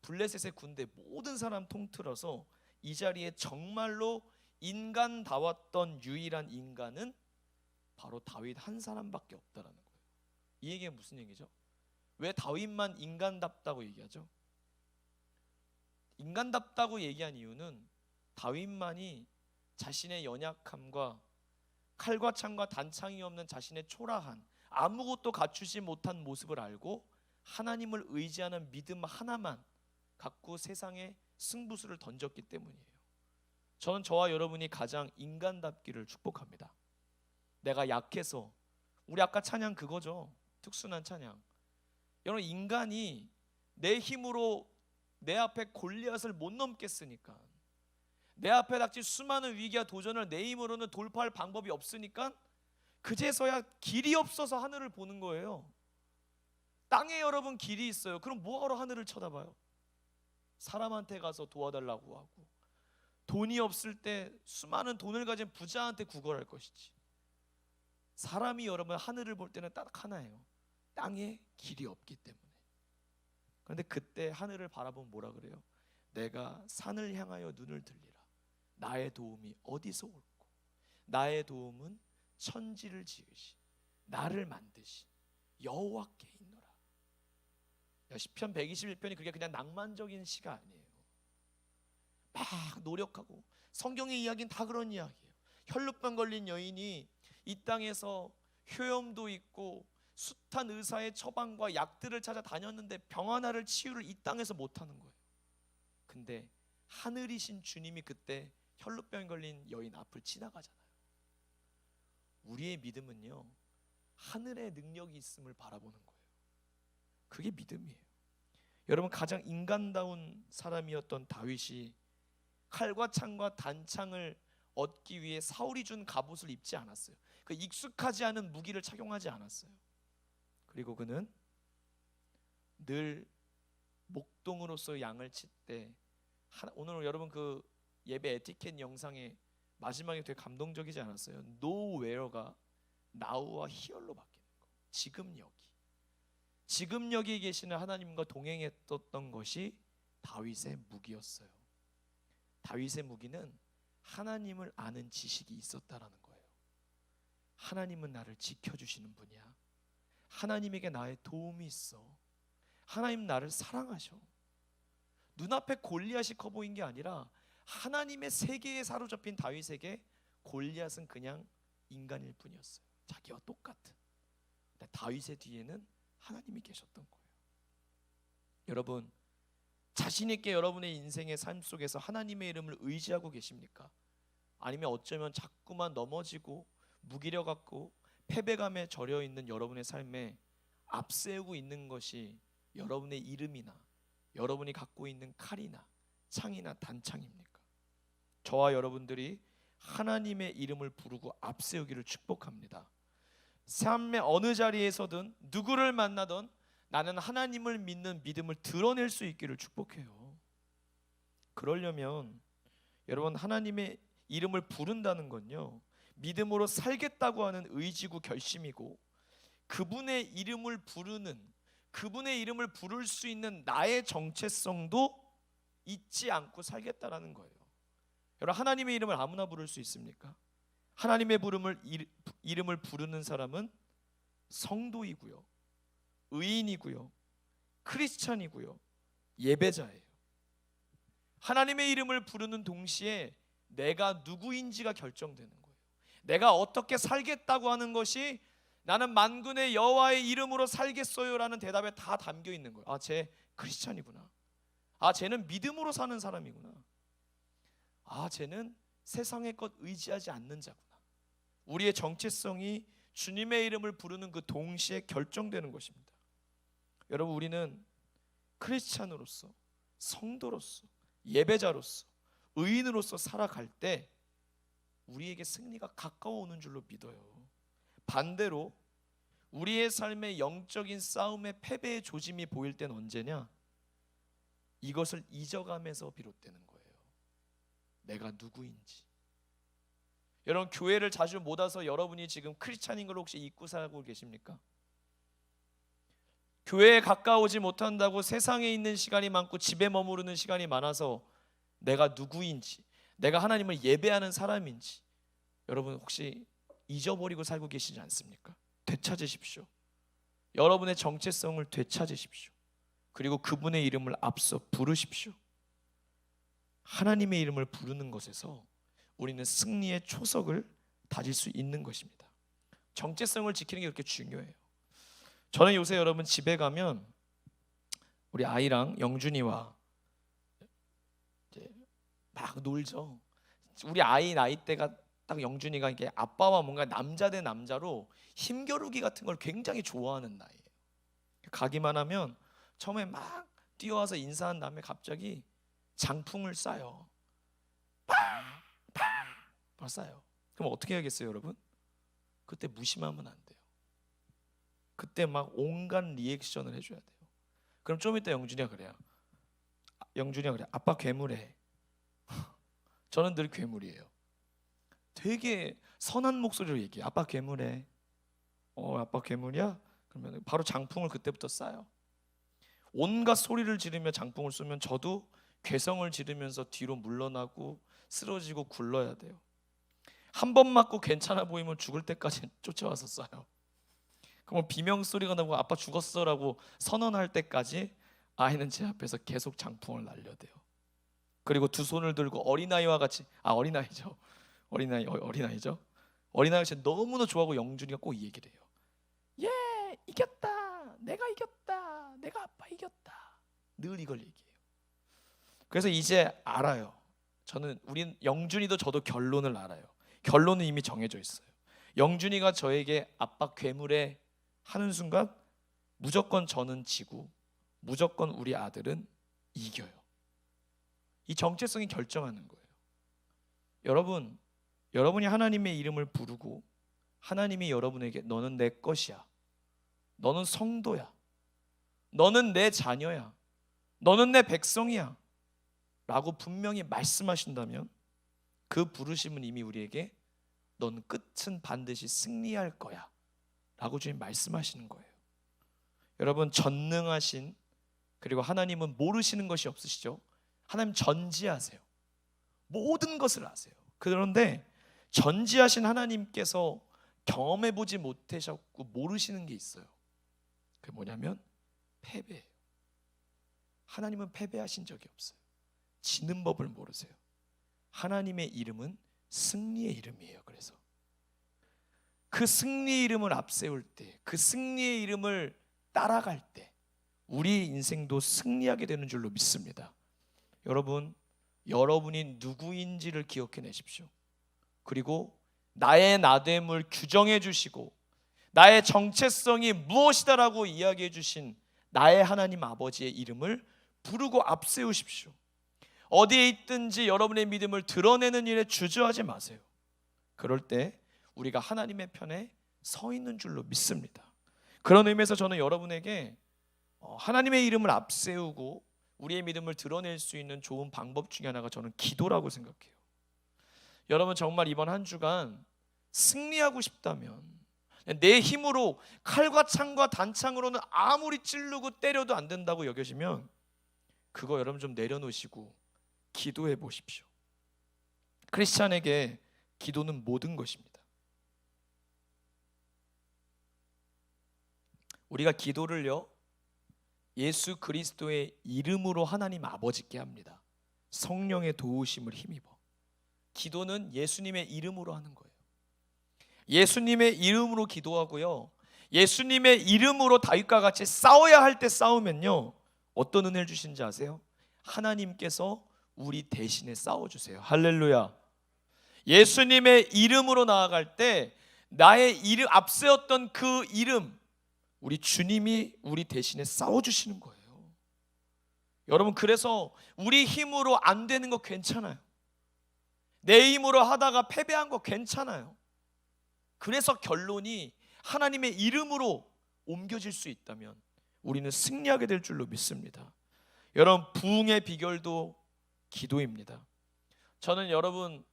블레셋의 군대 모든 사람 통틀어서 이 자리에 정말로 인간다웠던 유일한 인간은 바로 다윗 한 사람밖에 없다라는 거예요. 이 얘기가 무슨 얘기죠? 왜 다윗만 인간답다고 얘기하죠? 인간답다고 얘기한 이유는 다윗만이 자신의 연약함과 칼과 창과 단창이 없는 자신의 초라한 아무것도 갖추지 못한 모습을 알고 하나님을 의지하는 믿음 하나만 갖고 세상에 승부수를 던졌기 때문이에요. 저는 저와 여러분이 가장 인간답기를 축복합니다. 내가 약해서, 우리 아까 찬양 그거죠. 특순한 찬양. 여러분, 인간이 내 힘으로 내 앞에 골리앗을 못 넘겠으니까, 내 앞에 닥친 수많은 위기와 도전을 내 힘으로는 돌파할 방법이 없으니까 그제서야 길이 없어서 하늘을 보는 거예요. 땅에 여러분 길이 있어요. 그럼 뭐하러 하늘을 쳐다봐요? 사람한테 가서 도와달라고 하고, 돈이 없을 때 수많은 돈을 가진 부자한테 구걸할 것이지. 사람이 여러분 하늘을 볼 때는 딱 하나예요. 땅에 길이 없기 때문에. 그런데 그때 하늘을 바라보면 뭐라 그래요? 내가 산을 향하여 눈을 들리라. 나의 도움이 어디서 올고 나의 도움은 천지를 지으시 나를 만드시 여호와께 있노라. 시편 121편이 그게 그냥 낭만적인 시가 아니에요. 막 노력하고, 성경의 이야기는 다 그런 이야기예요. 혈루병 걸린 여인이 이 땅에서 효염도 있고 숱한 의사의 처방과 약들을 찾아 다녔는데 병 하나를 치유를 이 땅에서 못하는 거예요. 근데 하늘이신 주님이 그때 혈루병 걸린 여인 앞을 지나가잖아요. 우리의 믿음은요, 하늘의 능력이 있음을 바라보는 거예요. 그게 믿음이에요. 여러분, 가장 인간다운 사람이었던 다윗이 칼과 창과 단창을 얻기 위해 사울이 준 갑옷을 입지 않았어요. 그 익숙하지 않은 무기를 착용하지 않았어요. 그리고 그는 늘 목동으로서 양을 칠 때, 오늘 여러분 그 예배 에티켓 영상에 마지막에 되게 감동적이지 않았어요? nowhere가 now와 here로 바뀌는 거. 지금 여기. 지금 여기 계시는 하나님과 동행했던 것이 다윗의 무기였어요. 다윗의 무기는 하나님을 아는 지식이 있었다라는 거예요. 하나님은 나를 지켜주시는 분이야. 하나님에게 나의 도움이 있어. 하나님 나를 사랑하셔. 눈앞에 골리앗이 커 보인 게 아니라 하나님의 세계에 사로잡힌 다윗에게 골리앗은 그냥 인간일 뿐이었어요. 자기와 똑같은. 근데 다윗의 뒤에는 하나님이 계셨던 거예요. 여러분, 자신 있게 여러분의 인생의 삶 속에서 하나님의 이름을 의지하고 계십니까? 아니면 어쩌면 자꾸만 넘어지고 무기력하고 패배감에 절여 있는 여러분의 삶에 앞세우고 있는 것이 여러분의 이름이나 여러분이 갖고 있는 칼이나 창이나 단창입니까? 저와 여러분들이 하나님의 이름을 부르고 앞세우기를 축복합니다. 삶의 어느 자리에서든 누구를 만나든 나는 하나님을 믿는 믿음을 드러낼 수 있기를 축복해요. 그러려면 여러분, 하나님의 이름을 부른다는 건요, 믿음으로 살겠다고 하는 의지고 결심이고, 그분의 이름을 부르는, 그분의 이름을 부를 수 있는 나의 정체성도 잊지 않고 살겠다라는 거예요. 여러분, 하나님의 이름을 아무나 부를 수 있습니까? 하나님의 이름을 부르는 사람은 성도이고요, 의인이고요, 크리스찬이고요, 예배자예요. 하나님의 이름을 부르는 동시에 내가 누구인지가 결정되는 거예요. 내가 어떻게 살겠다고 하는 것이 나는 만군의 여호와의 이름으로 살겠어요라는 대답에 다 담겨 있는 거예요. 아, 쟤 크리스찬이구나. 아, 쟤는 믿음으로 사는 사람이구나. 아, 쟤는 세상의 것 의지하지 않는 자구나. 우리의 정체성이 주님의 이름을 부르는 그 동시에 결정되는 것입니다. 여러분, 우리는 크리스찬으로서, 성도로서, 예배자로서, 의인으로서 살아갈 때 우리에게 승리가 가까워오는 줄로 믿어요. 반대로 우리의 삶의 영적인 싸움의 패배의 조짐이 보일 때는 언제냐? 이것을 잊어가면서 비롯되는 거예요. 내가 누구인지. 여러분, 교회를 자주 못 와서 여러분이 지금 크리스찬인 걸 혹시 잊고 살고 계십니까? 교회에 가까워오지 못한다고 세상에 있는 시간이 많고 집에 머무르는 시간이 많아서 내가 누구인지, 내가 하나님을 예배하는 사람인지 여러분 혹시 잊어버리고 살고 계시지 않습니까? 되찾으십시오. 여러분의 정체성을 되찾으십시오. 그리고 그분의 이름을 앞서 부르십시오. 하나님의 이름을 부르는 것에서 우리는 승리의 초석을 다질 수 있는 것입니다. 정체성을 지키는 게 그렇게 중요해요. 저는 요새 여러분 집에 가면 우리 아이랑 영준이와 이제 막 놀죠. 우리 아이 나이대가 딱 영준이가 이게 아빠와 뭔가 남자 대 남자로 힘겨루기 같은 걸 굉장히 좋아하는 나이예요. 가기만 하면 처음에 막 뛰어와서 인사한 다음에 갑자기 장풍을 쏴요. 팍팍 쏴요. 그럼 어떻게 해야겠어요, 여러분? 그때 무심하면 안 돼요. 그때 막 온갖 리액션을 해줘야 돼요. 그럼 좀 이따 영준이가 그래요. 아빠 괴물해. 저는 늘 괴물이에요. 되게 선한 목소리로 얘기해요. 아빠 괴물해. 아빠 괴물이야? 그러면 바로 장풍을 그때부터 쏴요. 온갖 소리를 지르며 장풍을 쏘면 저도 괴성을 지르면서 뒤로 물러나고 쓰러지고 굴러야 돼요. 한 번 맞고 괜찮아 보이면 죽을 때까지 쫓아와서 쏴요. 그럼 비명 소리가 나고 아빠 죽었어라고 선언할 때까지 아이는 제 앞에서 계속 장풍을 날려대요. 그리고 두 손을 들고 어린아이와 같이 어린아이죠. 어린아이가 진짜 너무나 좋아하고 영준이가 꼭 이 얘기를 해요. 예, 이겼다. 내가 이겼다. 내가 아빠 이겼다. 늘 이걸 얘기해요. 그래서 이제 알아요. 우린 영준이도 저도 결론을 알아요. 결론은 이미 정해져 있어요. 영준이가 저에게 아빠 괴물에 하는 순간 무조건 저는 지고 무조건 우리 아들은 이겨요. 이 정체성이 결정하는 거예요. 여러분이 하나님의 이름을 부르고 하나님이 여러분에게 너는 내 것이야, 너는 성도야, 너는 내 자녀야, 너는 내 백성이야 라고 분명히 말씀하신다면 그 부르심은 이미 우리에게 넌 끝은 반드시 승리할 거야 라고 주님 말씀하시는 거예요. 여러분, 전능하신, 그리고 하나님은 모르시는 것이 없으시죠. 하나님 전지하세요. 모든 것을 아세요. 그런데 전지하신 하나님께서 경험해보지 못하셨고 모르시는 게 있어요. 그게 뭐냐면 패배예요. 하나님은 패배하신 적이 없어요. 지는 법을 모르세요. 하나님의 이름은 승리의 이름이에요. 그래서 그 승리의 이름을 앞세울 때, 그 승리의 이름을 따라갈 때 우리 인생도 승리하게 되는 줄로 믿습니다. 여러분, 여러분이 누구인지를 기억해내십시오. 그리고 나의 나됨을 규정해 주시고 나의 정체성이 무엇이다라고 이야기해 주신 나의 하나님 아버지의 이름을 부르고 앞세우십시오. 어디에 있든지 여러분의 믿음을 드러내는 일에 주저하지 마세요. 그럴 때 우리가 하나님의 편에 서 있는 줄로 믿습니다. 그런 의미에서 저는 여러분에게 하나님의 이름을 앞세우고 우리의 믿음을 드러낼 수 있는 좋은 방법 중에 하나가 저는 기도라고 생각해요. 여러분, 정말 이번 한 주간 승리하고 싶다면, 내 힘으로 칼과 창과 단창으로는 아무리 찌르고 때려도 안 된다고 여겨지면 그거 여러분 좀 내려놓으시고 기도해 보십시오. 크리스찬에게 기도는 모든 것입니다. 우리가 기도를요, 예수 그리스도의 이름으로 하나님 아버지께 합니다. 성령의 도우심을 힘입어. 기도는 예수님의 이름으로 하는 거예요. 예수님의 이름으로 기도하고요, 예수님의 이름으로 다윗과 같이 싸워야 할 때 싸우면요, 어떤 은혜를 주신지 아세요? 하나님께서 우리 대신에 싸워주세요. 할렐루야. 예수님의 이름으로 나아갈 때 나의 이름 앞세웠던 그 이름, 우리 주님이 우리 대신에 싸워주시는 거예요. 여러분, 그래서 우리 힘으로 안 되는 거 괜찮아요. 내 힘으로 하다가 패배한 거 괜찮아요. 그래서 결론이 하나님의 이름으로 옮겨질 수 있다면 우리는 승리하게 될 줄로 믿습니다. 여러분, 부흥의 비결도 기도입니다. 저는 여러분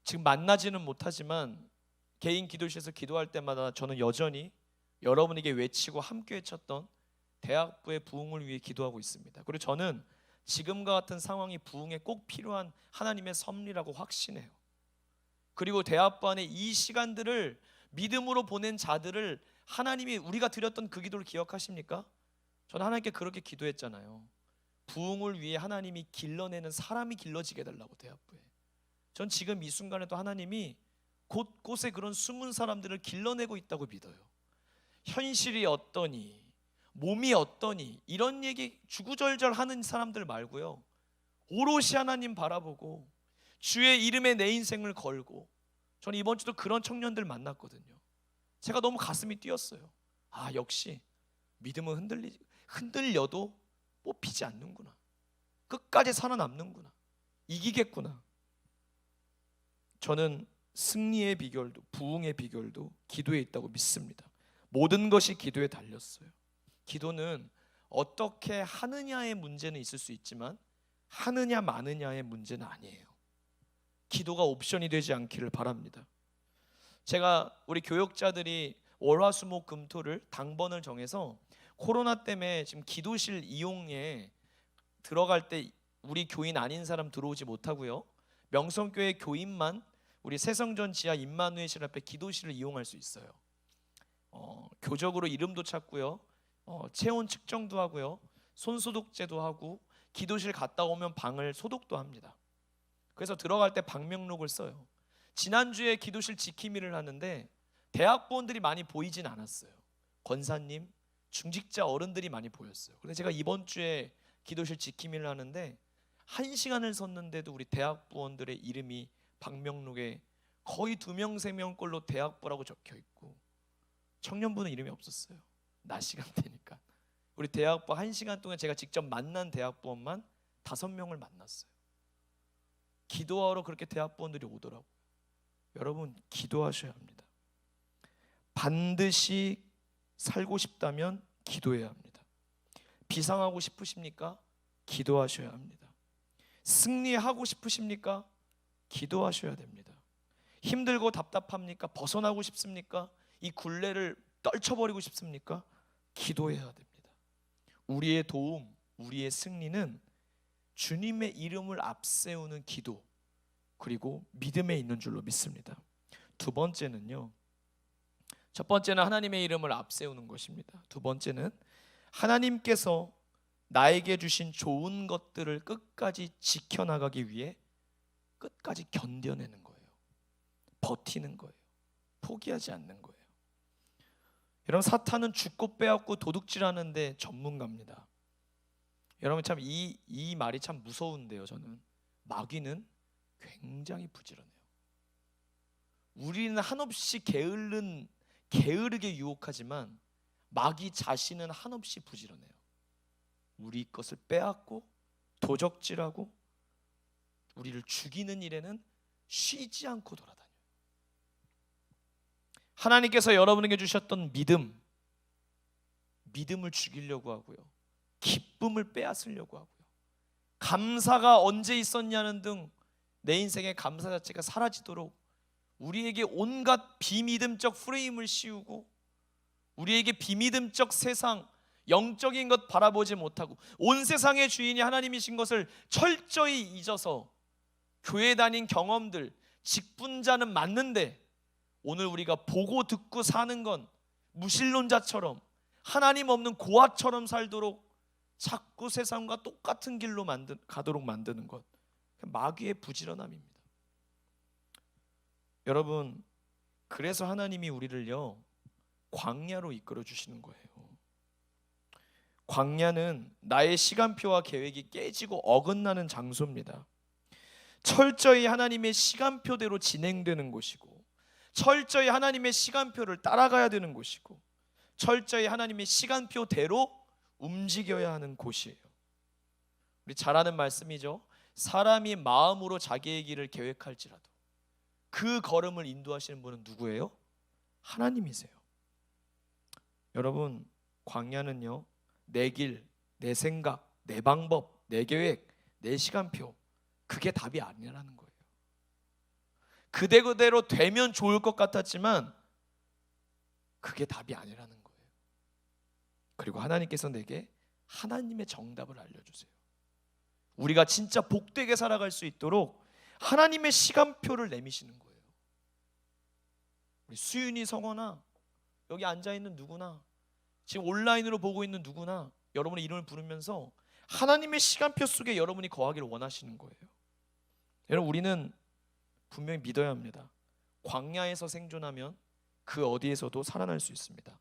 지금 만나지는 못하지만 개인 기도실에서 기도할 때마다 저는 여전히 여러분에게 외치고 함께 외쳤던 대학부의 부흥을 위해 기도하고 있습니다. 그리고 저는 지금과 같은 상황이 부흥에 꼭 필요한 하나님의 섭리라고 확신해요. 그리고 대학부 안에 이 시간들을 믿음으로 보낸 자들을 하나님이 우리가 드렸던 그 기도를 기억하십니까? 저는 하나님께 그렇게 기도했잖아요. 부흥을 위해 하나님이 길러내는 사람이 길러지게 해달라고. 대학부에 전 지금 이 순간에도 하나님이 곳곳에 그런 숨은 사람들을 길러내고 있다고 믿어요. 현실이 어떠니, 몸이 어떠니, 이런 얘기 주구절절 하는 사람들 말고요, 오롯이 하나님 바라보고 주의 이름에 내 인생을 걸고, 저는 이번 주도 그런 청년들 만났거든요. 제가 너무 가슴이 뛰었어요. 아, 역시 믿음은 흔들려도 뽑히지 않는구나. 끝까지 살아남는구나. 이기겠구나. 저는 승리의 비결도, 부흥의 비결도 기도에 있다고 믿습니다. 모든 것이 기도에 달렸어요. 기도는 어떻게 하느냐의 문제는 있을 수 있지만 하느냐 마느냐의 문제는 아니에요. 기도가 옵션이 되지 않기를 바랍니다. 제가 우리 교역자들이 월화수목금토를 당번을 정해서 코로나 때문에 지금 기도실 이용에 들어갈 때 우리 교인 아닌 사람 들어오지 못하고요, 명성교회 교인만 우리 새성전 지하 임마누엘실 앞에 기도실을 이용할 수 있어요. 교적으로 이름도 찾고요, 체온 측정도 하고요, 손소독제도 하고, 기도실 갔다 오면 방을 소독도 합니다. 그래서 들어갈 때 방명록을 써요. 지난주에 기도실 지킴이를 하는데 대학부원들이 많이 보이진 않았어요. 권사님, 중직자 어른들이 많이 보였어요. 그런데 제가 이번 주에 기도실 지킴이를 하는데 1시간을 섰는데도 우리 대학부원들의 이름이 방명록에 거의 2명, 3명꼴로 대학부라고 적혀있고, 청년부는 이름이 없었어요. 낮 시간대니까. 우리 대학부 1시간 동안 제가 직접 만난 대학부원만 5명을 만났어요. 기도하러 그렇게 대학부원들이 오더라고요. 여러분, 기도하셔야 합니다. 반드시 살고 싶다면 기도해야 합니다. 비상하고 싶으십니까? 기도하셔야 합니다. 승리하고 싶으십니까? 기도하셔야 됩니다. 힘들고 답답합니까? 벗어나고 싶습니까? 이 굴레를 떨쳐버리고 싶습니까? 기도해야 됩니다. 우리의 도움, 우리의 승리는 주님의 이름을 앞세우는 기도, 그리고 믿음에 있는 줄로 믿습니다. 두 번째는요, 첫 번째는 하나님의 이름을 앞세우는 것입니다. 두 번째는 하나님께서 나에게 주신 좋은 것들을 끝까지 지켜나가기 위해 끝까지 견뎌내는 거예요. 버티는 거예요. 포기하지 않는 거예요. 여러분, 사탄은 죽고 빼앗고 도둑질하는데 전문가입니다. 여러분, 참 이 말이 참 무서운데요. 저는 마귀는 굉장히 부지런해요. 우리는 한없이 게으르게 유혹하지만 마귀 자신은 한없이 부지런해요. 우리 것을 빼앗고 도적질하고 우리를 죽이는 일에는 쉬지 않고 돌아다녀요. 하나님께서 여러분에게 주셨던 믿음을 죽이려고 하고요. 기쁨을 빼앗으려고 하고요. 감사가 언제 있었냐는 등 내 인생의 감사 자체가 사라지도록 우리에게 온갖 비믿음적 프레임을 씌우고 우리에게 비믿음적 세상, 영적인 것 바라보지 못하고 온 세상의 주인이 하나님이신 것을 철저히 잊어서 교회 다닌 경험들, 직분자는 맞는데 오늘 우리가 보고 듣고 사는 건 무신론자처럼 하나님 없는 고아처럼 살도록 자꾸 세상과 똑같은 길로 가도록 만드는 것, 마귀의 부지런함입니다. 여러분, 그래서 하나님이 우리를요 광야로 이끌어 주시는 거예요. 광야는 나의 시간표와 계획이 깨지고 어긋나는 장소입니다. 철저히 하나님의 시간표대로 진행되는 곳이고, 철저히 하나님의 시간표를 따라가야 되는 곳이고, 철저히 하나님의 시간표대로 움직여야 하는 곳이에요. 우리 잘 아는 말씀이죠. 사람이 마음으로 자기의 길을 계획할지라도 그 걸음을 인도하시는 분은 누구예요? 하나님이세요. 여러분, 광야는요 내 길, 내 생각, 내 방법, 내 계획, 내 시간표, 그게 답이 아니라는 거예요. 그대로 되면 좋을 것 같았지만 그게 답이 아니라는 거예요. 그리고 하나님께서 내게 하나님의 정답을 알려주세요. 우리가 진짜 복되게 살아갈 수 있도록 하나님의 시간표를 내미시는 거예요. 우리 수윤이 성원아, 여기 앉아있는 누구나, 지금 온라인으로 보고 있는 누구나 여러분의 이름을 부르면서 하나님의 시간표 속에 여러분이 거하기를 원하시는 거예요. 여러분, 우리는 분명히 믿어야 합니다. 광야에서 생존하면 그 어디에서도 살아날 수 있습니다.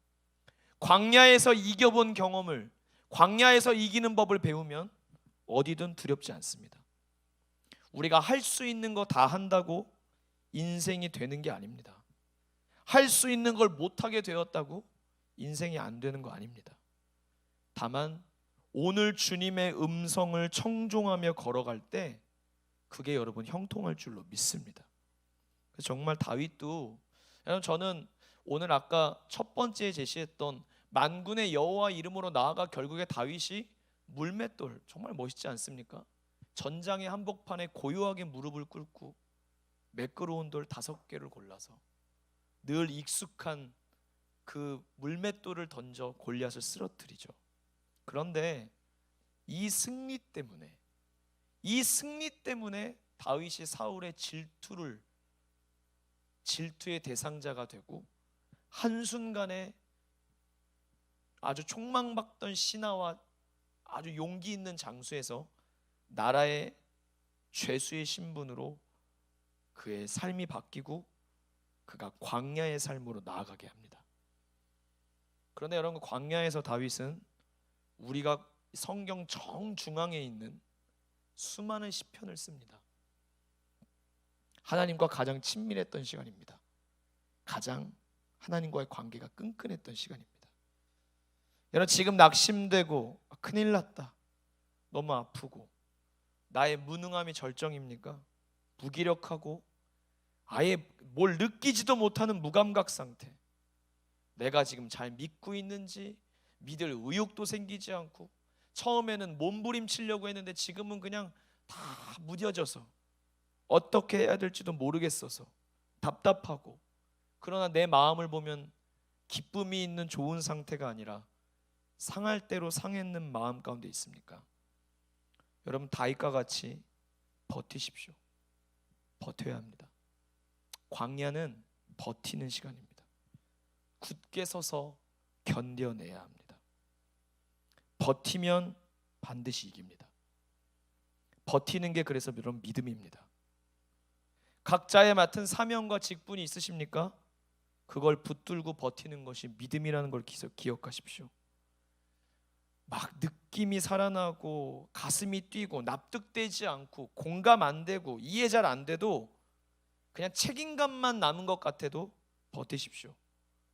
광야에서 이겨본 경험을, 광야에서 이기는 법을 배우면 어디든 두렵지 않습니다. 우리가 할 수 있는 거 다 한다고 인생이 되는 게 아닙니다. 할 수 있는 걸 못하게 되었다고 인생이 안 되는 거 아닙니다. 다만 오늘 주님의 음성을 청종하며 걸어갈 때 그게 여러분 형통할 줄로 믿습니다. 정말 다윗도, 여러분, 저는 오늘 아까 첫 번째 제시했던 만군의 여호와 이름으로 나아가 결국에 다윗이 물맷돌, 정말 멋있지 않습니까? 전장의 한복판에 고요하게 무릎을 꿇고 매끄러운 돌 5개를 골라서 늘 익숙한 그 물맷돌을 던져 골리앗을 쓰러뜨리죠. 그런데 이 승리 때문에 다윗이 사울의 질투의 대상자가 되고 한순간에 아주 촉망받던 신하와 아주 용기 있는 장소에서 나라의 죄수의 신분으로 그의 삶이 바뀌고 그가 광야의 삶으로 나아가게 합니다. 그런데 여러분, 광야에서 다윗은 우리가 성경 정중앙에 있는 수많은 시편을 씁니다. 하나님과 가장 친밀했던 시간입니다. 가장 하나님과의 관계가 끈끈했던 시간입니다. 여러분, 지금 낙심되고 큰일 났다, 너무 아프고 나의 무능함이 절정입니까? 무기력하고 아예 뭘 느끼지도 못하는 무감각 상태, 내가 지금 잘 믿고 있는지 믿을 의욕도 생기지 않고 처음에는 몸부림치려고 했는데 지금은 그냥 다 무뎌져서 어떻게 해야 될지도 모르겠어서 답답하고, 그러나 내 마음을 보면 기쁨이 있는 좋은 상태가 아니라 상할 대로 상했는 마음 가운데 있습니까? 여러분, 다윗과 같이 버티십시오. 버텨야 합니다. 광야는 버티는 시간입니다. 굳게 서서 견뎌내야 합니다. 버티면 반드시 이깁니다. 버티는 게 그래서 여러분 믿음입니다. 각자의 맡은 사명과 직분이 있으십니까? 그걸 붙들고 버티는 것이 믿음이라는 걸 기억하십시오. 막 느낌이 살아나고 가슴이 뛰고 납득되지 않고 공감 안 되고 이해 잘 안 돼도 그냥 책임감만 남은 것 같아도 버티십시오.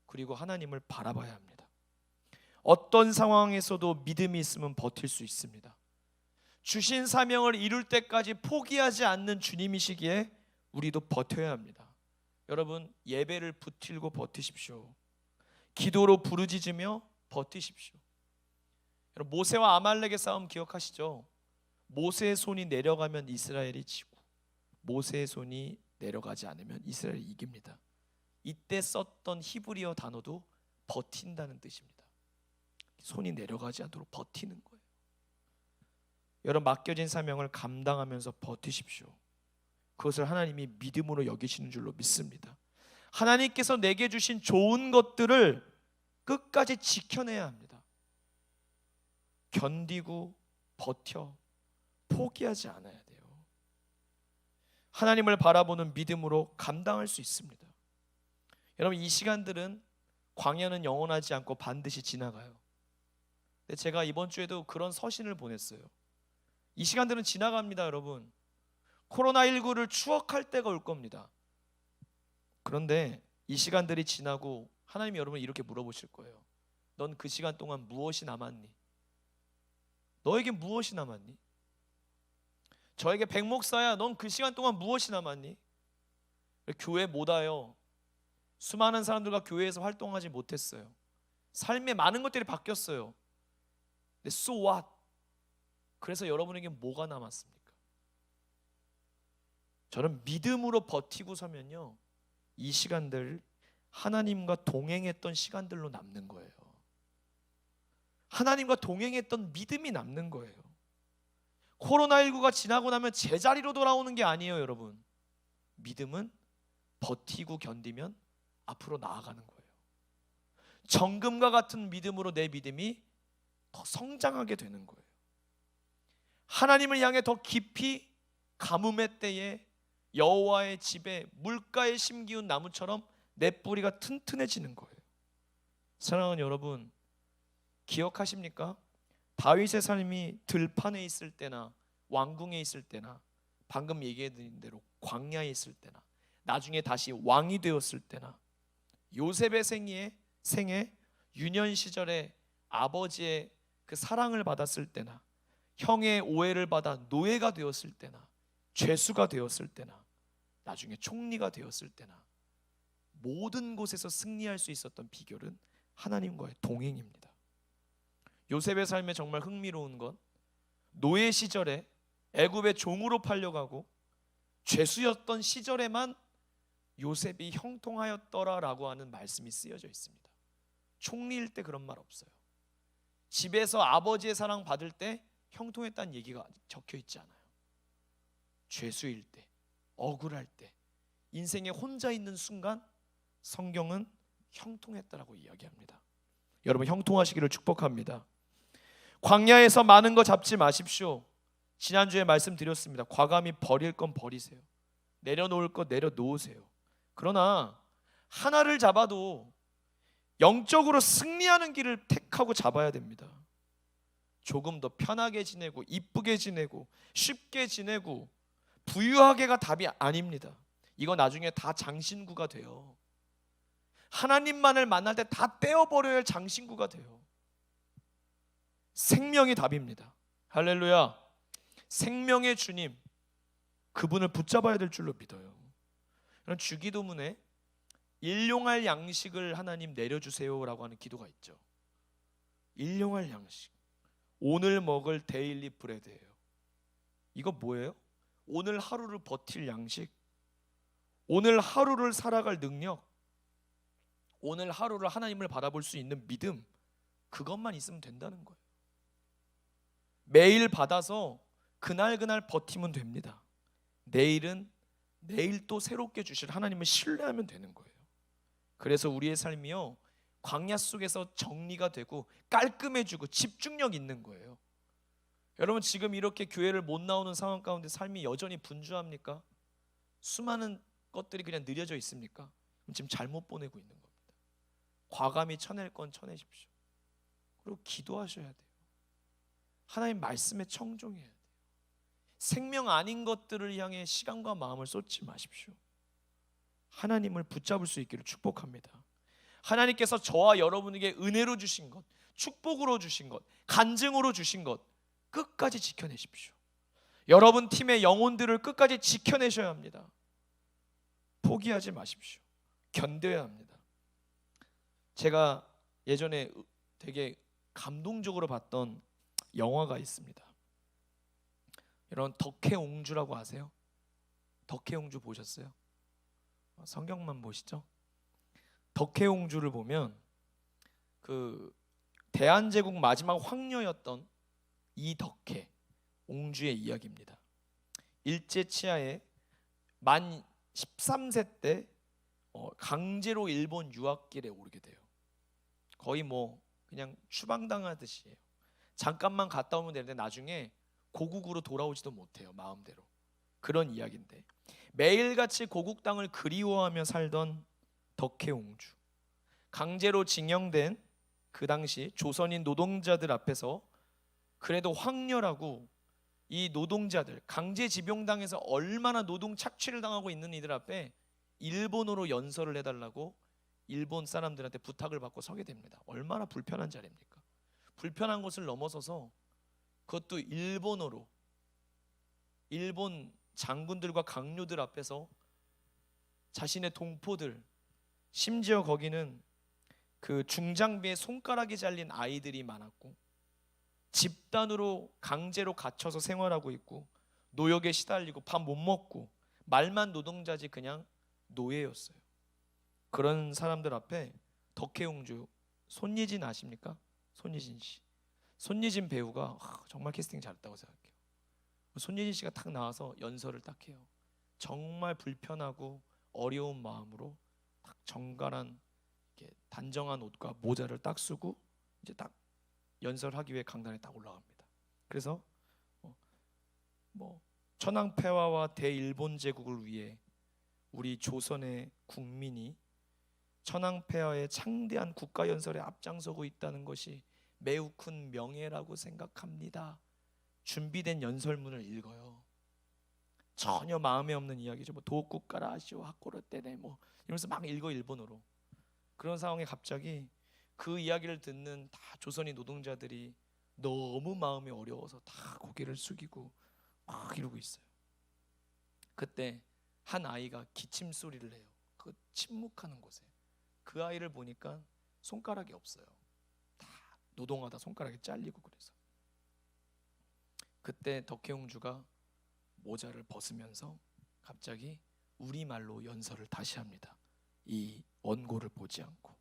그리고 하나님을 바라봐야 합니다. 어떤 상황에서도 믿음이 있으면 버틸 수 있습니다. 주신 사명을 이룰 때까지 포기하지 않는 주님이시기에 우리도 버텨야 합니다. 여러분, 예배를 붙들고 버티십시오. 기도로 부르짖으며 버티십시오. 여러분, 모세와 아말렉의 싸움 기억하시죠? 모세의 손이 내려가면 이스라엘이 지고 모세의 손이 내려가지 않으면 이스라엘이 이깁니다. 이때 썼던 히브리어 단어도 버틴다는 뜻입니다. 손이 내려가지 않도록 버티는 거예요. 여러분, 맡겨진 사명을 감당하면서 버티십시오. 그것을 하나님이 믿음으로 여기시는 줄로 믿습니다. 하나님께서 내게 주신 좋은 것들을 끝까지 지켜내야 합니다. 견디고 버텨 포기하지 않아야 돼요. 하나님을 바라보는 믿음으로 감당할 수 있습니다. 여러분, 이 시간들은, 광야는 영원하지 않고 반드시 지나가요. 근데 제가 이번 주에도 그런 서신을 보냈어요. 이 시간들은 지나갑니다. 여러분, 코로나19를 추억할 때가 올 겁니다. 그런데 이 시간들이 지나고 하나님이 여러분 이렇게 물어보실 거예요. 넌 그 시간 동안 무엇이 남았니? 너에게 무엇이 남았니? 저에게 백목사야, 넌 그 시간 동안 무엇이 남았니? 교회 못 와요. 수많은 사람들과 교회에서 활동하지 못했어요. 삶에 많은 것들이 바뀌었어요. 근데 so what? 그래서 여러분에게 뭐가 남았습니까? 저는 믿음으로 버티고 서면요, 이 시간들 하나님과 동행했던 시간들로 남는 거예요. 하나님과 동행했던 믿음이 남는 거예요. 코로나19가 지나고 나면 제자리로 돌아오는 게 아니에요. 여러분, 믿음은 버티고 견디면 앞으로 나아가는 거예요. 정금과 같은 믿음으로 내 믿음이 더 성장하게 되는 거예요. 하나님을 향해 더 깊이 가뭄의 때에 여호와의 집에 물가에 심기운 나무처럼 내 뿌리가 튼튼해지는 거예요. 사랑하는 여러분, 기억하십니까? 다윗의 삶이 들판에 있을 때나 왕궁에 있을 때나 방금 얘기해드린 대로 광야에 있을 때나 나중에 다시 왕이 되었을 때나 요셉의 생애 유년 시절에 아버지의 그 사랑을 받았을 때나 형의 오해를 받아 노예가 되었을 때나 죄수가 되었을 때나 나중에 총리가 되었을 때나 모든 곳에서 승리할 수 있었던 비결은 하나님과의 동행입니다. 요셉의 삶에 정말 흥미로운 건 노예 시절에 애굽의 종으로 팔려가고 죄수였던 시절에만 요셉이 형통하였더라라고 하는 말씀이 쓰여져 있습니다. 총리일 때 그런 말 없어요. 집에서 아버지의 사랑 받을 때 형통했다는 얘기가 적혀 있지 않아요. 죄수일 때, 억울할 때, 인생에 혼자 있는 순간 성경은 형통했다라고 이야기합니다. 여러분, 형통하시기를 축복합니다. 광야에서 많은 거 잡지 마십시오. 지난주에 말씀드렸습니다. 과감히 버릴 건 버리세요. 내려놓을 거 내려놓으세요. 그러나 하나를 잡아도 영적으로 승리하는 길을 택하고 잡아야 됩니다. 조금 더 편하게 지내고 이쁘게 지내고 쉽게 지내고 부유하게가 답이 아닙니다. 이거 나중에 다 장신구가 돼요. 하나님만을 만날 때 다 떼어버려야 할 장신구가 돼요. 생명이 답입니다. 할렐루야. 생명의 주님, 그분을 붙잡아야 될 줄로 믿어요. 주기도문에 일용할 양식을 하나님 내려주세요라고 하는 기도가 있죠. 일용할 양식, 오늘 먹을 데일리 브레드예요. 이거 뭐예요? 오늘 하루를 버틸 양식, 오늘 하루를 살아갈 능력, 오늘 하루를 하나님을 바라볼 수 있는 믿음, 그것만 있으면 된다는 거예요. 매일 받아서 그날 버티면 됩니다. 내일은 내일 또 새롭게 주실 하나님을 신뢰하면 되는 거예요. 그래서 우리의 삶이요, 광야 속에서 정리가 되고 깔끔해지고 집중력 있는 거예요. 여러분, 지금 이렇게 교회를 못 나오는 상황 가운데 삶이 여전히 분주합니까? 수많은 것들이 그냥 느려져 있습니까? 지금 잘못 보내고 있는 겁니다. 과감히 쳐낼 건 쳐내십시오. 그리고 기도하셔야 돼요. 하나님 말씀에 청종해야 돼요. 생명 아닌 것들을 향해 시간과 마음을 쏟지 마십시오. 하나님을 붙잡을 수 있기를 축복합니다. 하나님께서 저와 여러분에게 은혜로 주신 것, 축복으로 주신 것, 간증으로 주신 것 끝까지 지켜내십시오. 여러분 팀의 영혼들을 끝까지 지켜내셔야 합니다. 포기하지 마십시오. 견뎌야 합니다. 제가 예전에 되게 감동적으로 봤던 영화가 있습니다. 여러분, 덕혜옹주라고 아세요? 덕혜옹주 보셨어요? 성경만 보시죠. 덕혜옹주를 보면 그 대한제국 마지막 황녀였던 이덕혜 옹주의 이야기입니다. 일제치하에 만 13세 때 강제로 일본 유학길에 오르게 돼요. 거의 뭐 그냥 추방당하듯이에요. 잠깐만 갔다 오면 되는데 나중에 고국으로 돌아오지도 못해요. 마음대로. 그런 이야기인데, 매일같이 고국 땅을 그리워하며 살던 덕혜옹주, 강제로 징용된 그 당시 조선인 노동자들 앞에서 그래도 황녀라고 이 노동자들, 강제 집용당해서 얼마나 노동 착취를 당하고 있는 이들 앞에 일본어로 연설을 해달라고 일본 사람들한테 부탁을 받고 서게 됩니다. 얼마나 불편한 자리입니까? 불편한 것을 넘어서서 그것도 일본어로, 일본 장군들과 강요들 앞에서 자신의 동포들, 심지어 거기는 그 중장비에 손가락이 잘린 아이들이 많았고 집단으로 강제로 갇혀서 생활하고 있고 노역에 시달리고 밥 못 먹고 말만 노동자지 그냥 노예였어요. 그런 사람들 앞에 덕혜옹주, 손예진 아십니까? 손예진 씨. 손예진 배우가 정말 캐스팅 잘했다고 생각해요. 손예진 씨가 딱 나와서 연설을 딱 해요. 정말 불편하고 어려운 마음으로 딱 정갈한 이렇게 단정한 옷과 모자를 딱 쓰고 이제 딱 연설하기 위해 강단에 딱 올라갑니다. 그래서 천황폐화와 대일본 제국을 위해 우리 조선의 국민이 천황폐하의 창대한 국가연설에 앞장서고 있다는 것이 매우 큰 명예라고 생각합니다. 준비된 연설문을 읽어요. 전혀 마음에 없는 이야기죠. 도쿠가라 아시오 하코르 때네 이러면서 막 읽어, 일본어로. 그런 상황에 갑자기 그 이야기를 듣는 다 조선인 노동자들이 너무 마음이 어려워서 다 고개를 숙이고 막 이러고 있어요. 그때 한 아이가 기침 소리를 해요. 그 침묵하는 곳에. 그 아이를 보니까 손가락이 없어요. 다 노동하다 손가락이 잘리고. 그래서 그때 덕혜옹주가 모자를 벗으면서 갑자기 우리말로 연설을 다시 합니다. 이 원고를 보지 않고.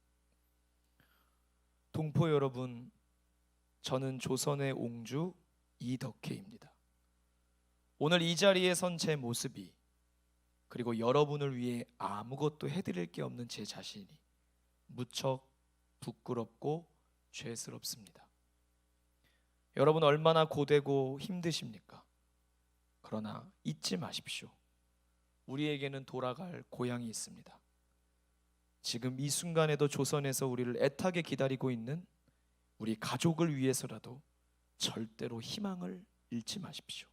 동포 여러분, 저는 조선의 옹주 이덕혜입니다. 오늘 이 자리에 선 제 모습이, 그리고 여러분을 위해 아무것도 해드릴 게 없는 제 자신이 무척 부끄럽고 죄스럽습니다. 여러분 얼마나 고되고 힘드십니까? 그러나 잊지 마십시오. 우리에게는 돌아갈 고향이 있습니다. 지금 이 순간에도 조선에서 우리를 애타게 기다리고 있는 우리 가족을 위해서라도 절대로 희망을 잃지 마십시오.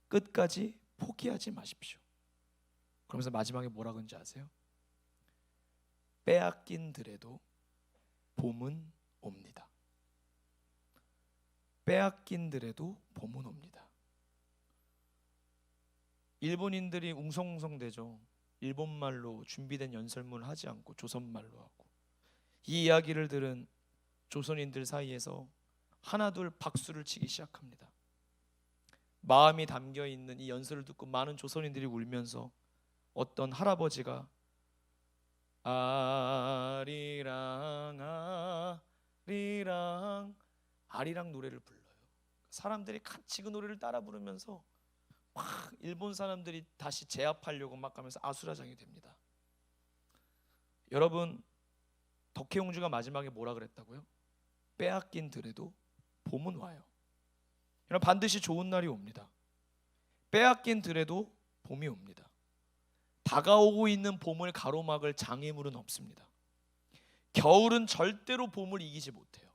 끝까지 포기하지 마십시오. 그러면서 마지막에 뭐라 그런지 아세요? 빼앗긴 들에도 봄은 옵니다. 빼앗긴 들에도 봄은 옵니다. 일본인들이 웅성웅성대죠. 일본말로 준비된 연설문을 하지 않고 조선말로 하고. 이 이야기를 들은 조선인들 사이에서 하나둘 박수를 치기 시작합니다. 마음이 담겨 있는 이 연설을 듣고 많은 조선인들이 울면서 어떤 할아버지가 아리랑 아리랑 아리랑 노래를 불러요. 사람들이 같이 그 노래를 따라 부르면서 막 일본 사람들이 다시 제압하려고 막 하면서 아수라장이 됩니다. 여러분, 덕혜옹주가 마지막에 뭐라 그랬다고요? 빼앗긴 들에도 봄은 와요. 여러분, 반드시 좋은 날이 옵니다. 빼앗긴 들에도 봄이 옵니다. 다가오고 있는 봄을 가로막을 장애물은 없습니다. 겨울은 절대로 봄을 이기지 못해요.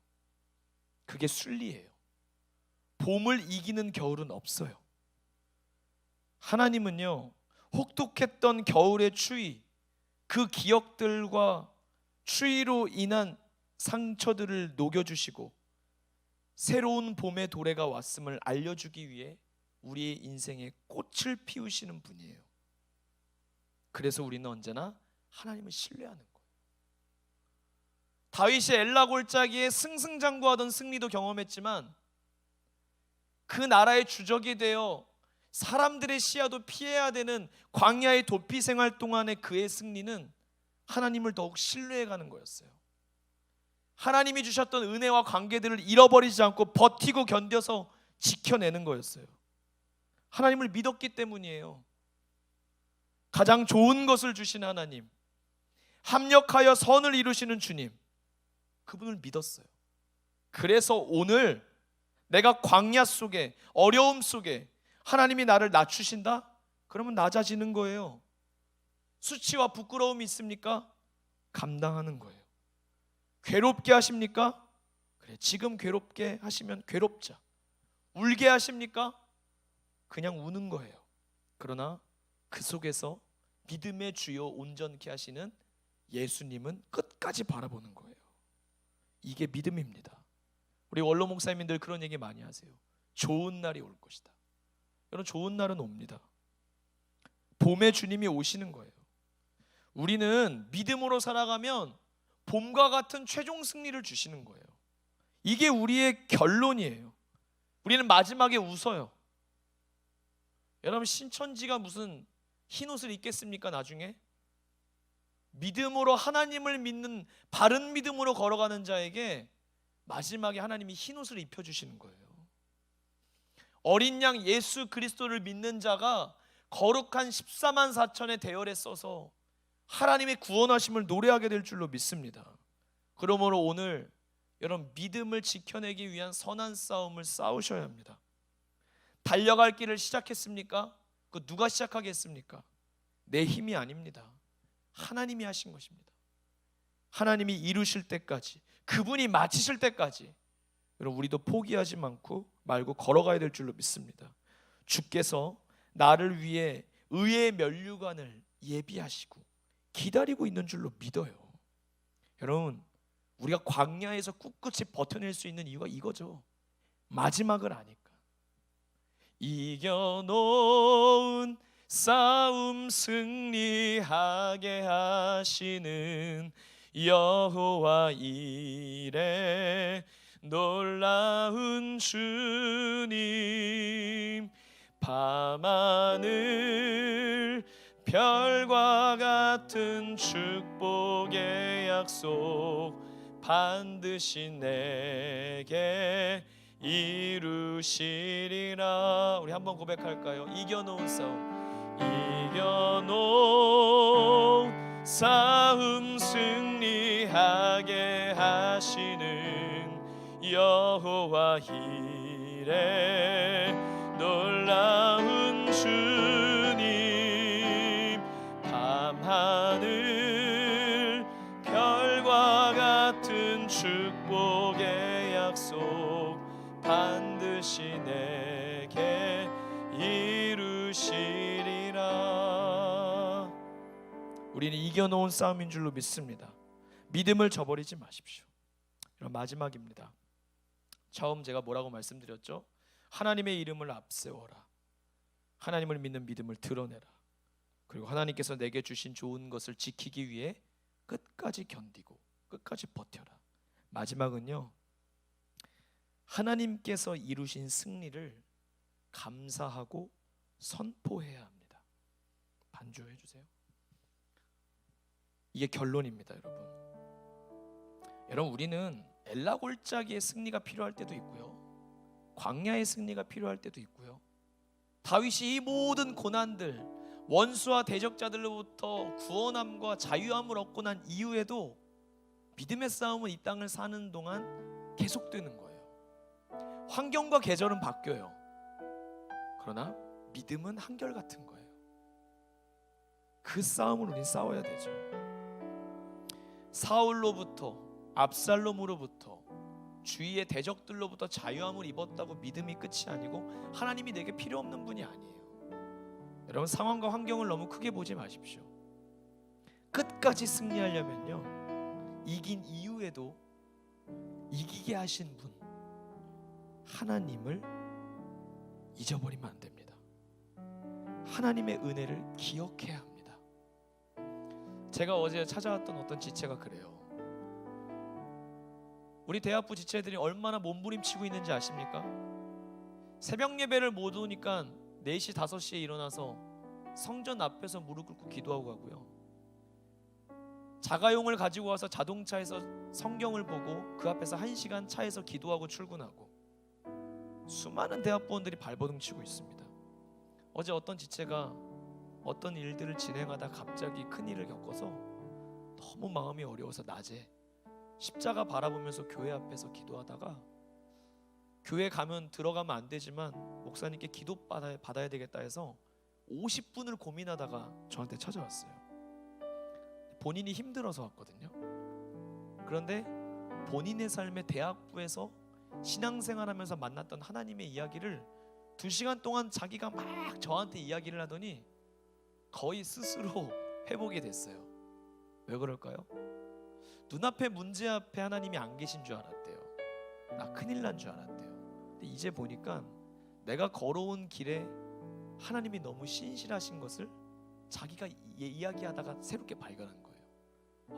그게 순리예요. 봄을 이기는 겨울은 없어요. 하나님은요, 혹독했던 겨울의 추위, 그 기억들과 추위로 인한 상처들을 녹여주시고 새로운 봄의 도래가 왔음을 알려주기 위해 우리의 인생에 꽃을 피우시는 분이에요. 그래서 우리는 언제나 하나님을 신뢰하는 거예요. 다윗이 엘라 골짜기에 승승장구하던 승리도 경험했지만 그 나라의 주적이 되어 사람들의 시야도 피해야 되는 광야의 도피 생활 동안의 그의 승리는 하나님을 더욱 신뢰해가는 거였어요. 하나님이 주셨던 은혜와 관계들을 잃어버리지 않고 버티고 견뎌서 지켜내는 거였어요. 하나님을 믿었기 때문이에요. 가장 좋은 것을 주신 하나님, 합력하여 선을 이루시는 주님, 그분을 믿었어요. 그래서 오늘 내가 광야 속에, 어려움 속에 하나님이 나를 낮추신다? 그러면 낮아지는 거예요. 수치와 부끄러움이 있습니까? 감당하는 거예요. 괴롭게 하십니까? 그래, 지금 괴롭게 하시면 괴롭자. 울게 하십니까? 그냥 우는 거예요. 그러나 그 속에서 믿음의 주요 온전케 하시는 예수님은 끝까지 바라보는 거예요. 이게 믿음입니다. 우리 원로 목사님들 그런 얘기 많이 하세요. 좋은 날이 올 것이다. 여러분, 좋은 날은 옵니다. 봄의 주님이 오시는 거예요. 우리는 믿음으로 살아가면 봄과 같은 최종 승리를 주시는 거예요. 이게 우리의 결론이에요. 우리는 마지막에 웃어요. 여러분, 신천지가 무슨 흰 옷을 입겠습니까? 나중에 믿음으로 하나님을 믿는 바른 믿음으로 걸어가는 자에게 마지막에 하나님이 흰 옷을 입혀주시는 거예요. 어린 양 예수 그리스도를 믿는 자가 거룩한 14만 4천의 대열에 써서 하나님의 구원하심을 노래하게 될 줄로 믿습니다. 그러므로 오늘 여러분, 믿음을 지켜내기 위한 선한 싸움을 싸우셔야 합니다. 달려갈 길을 시작했습니까? 그 누가 시작하게 했습니까? 내 힘이 아닙니다. 하나님이 하신 것입니다. 하나님이 이루실 때까지, 그분이 마치실 때까지 여러분, 우리도 포기하지 말고 걸어가야 될 줄로 믿습니다. 주께서 나를 위해 의의 면류관을 예비하시고 기다리고 있는 줄로 믿어요. 여러분, 우리가 광야에서 꿋꿋이 버텨낼 수 있는 이유가 이거죠. 마지막을 아니까. 이겨놓은 싸움 승리하게 하시는 여호와 이레 놀라운 주님, 밤하늘 별과 같은 축복의 약속 반드시 내게 이루시리라. 우리 한번 고백할까요? 이겨놓은 싸움, 이겨놓은 싸움 승리하게 하시는 여호와 이레 놀라운 주님, 밤하늘 별과 같은 축복의 약속 반드시 내게 이루시리라. 우리는 이겨놓은 싸움인 줄로 믿습니다. 믿음을 저버리지 마십시오. 여러분, 마지막입니다. 처음 제가 뭐라고 말씀드렸죠? 하나님의 이름을 앞세워라. 하나님을 믿는 믿음을 드러내라. 그리고 하나님께서 내게 주신 좋은 것을 지키기 위해 끝까지 견디고 끝까지 버텨라. 마지막은요, 하나님께서 이루신 승리를 감사하고 선포해야 합니다. 반주해 주세요. 이게 결론입니다, 여러분. 여러분, 우리는 엘라 골짜기의 승리가 필요할 때도 있고요, 광야의 승리가 필요할 때도 있고요, 다윗이 이 모든 고난들, 원수와 대적자들로부터 구원함과 자유함을 얻고 난 이후에도 믿음의 싸움은 이 땅을 사는 동안 계속되는 거예요. 환경과 계절은 바뀌어요. 그러나 믿음은 한결같은 거예요. 그 싸움을 우린 싸워야 되죠. 사울로부터, 압살롬으로부터, 주위의 대적들로부터 자유함을 입었다고 믿음이 끝이 아니고 하나님이 내게 필요 없는 분이 아니에요. 여러분, 상황과 환경을 너무 크게 보지 마십시오. 끝까지 승리하려면요, 이긴 이후에도 이기게 하신 분 하나님을 잊어버리면 안 됩니다. 하나님의 은혜를 기억해야 합니다. 제가 어제 찾아왔던 어떤 지체가 그래요. 우리 대학부 지체들이 얼마나 몸부림치고 있는지 아십니까? 새벽 예배를 못 오니까 4시, 5시에 일어나서 성전 앞에서 무릎 꿇고 기도하고 가고요, 자가용을 가지고 와서 자동차에서 성경을 보고 그 앞에서 1시간 차에서 기도하고 출근하고, 수많은 대학부원들이 발버둥 치고 있습니다. 어제 어떤 지체가 어떤 일들을 진행하다 갑자기 큰 일을 겪어서 너무 마음이 어려워서 낮에 십자가 바라보면서 교회 앞에서 기도하다가, 교회 가면 들어가면 안 되지만 목사님께 기도 받아야 되겠다 해서 50분을 고민하다가 저한테 찾아왔어요. 본인이 힘들어서 왔거든요. 그런데 본인의 삶의 대학부에서 신앙생활하면서 만났던 하나님의 이야기를 2시간 동안 자기가 막 저한테 이야기를 하더니 거의 스스로 회복이 됐어요. 왜 그럴까요? 눈앞의 문제 앞에 하나님이 안 계신 줄 알았대요. 나 큰일 난 줄 알았대요. 근데 이제 보니까 내가 걸어온 길에 하나님이 너무 신실하신 것을 자기가 이야기하다가 새롭게 발견한 거예요.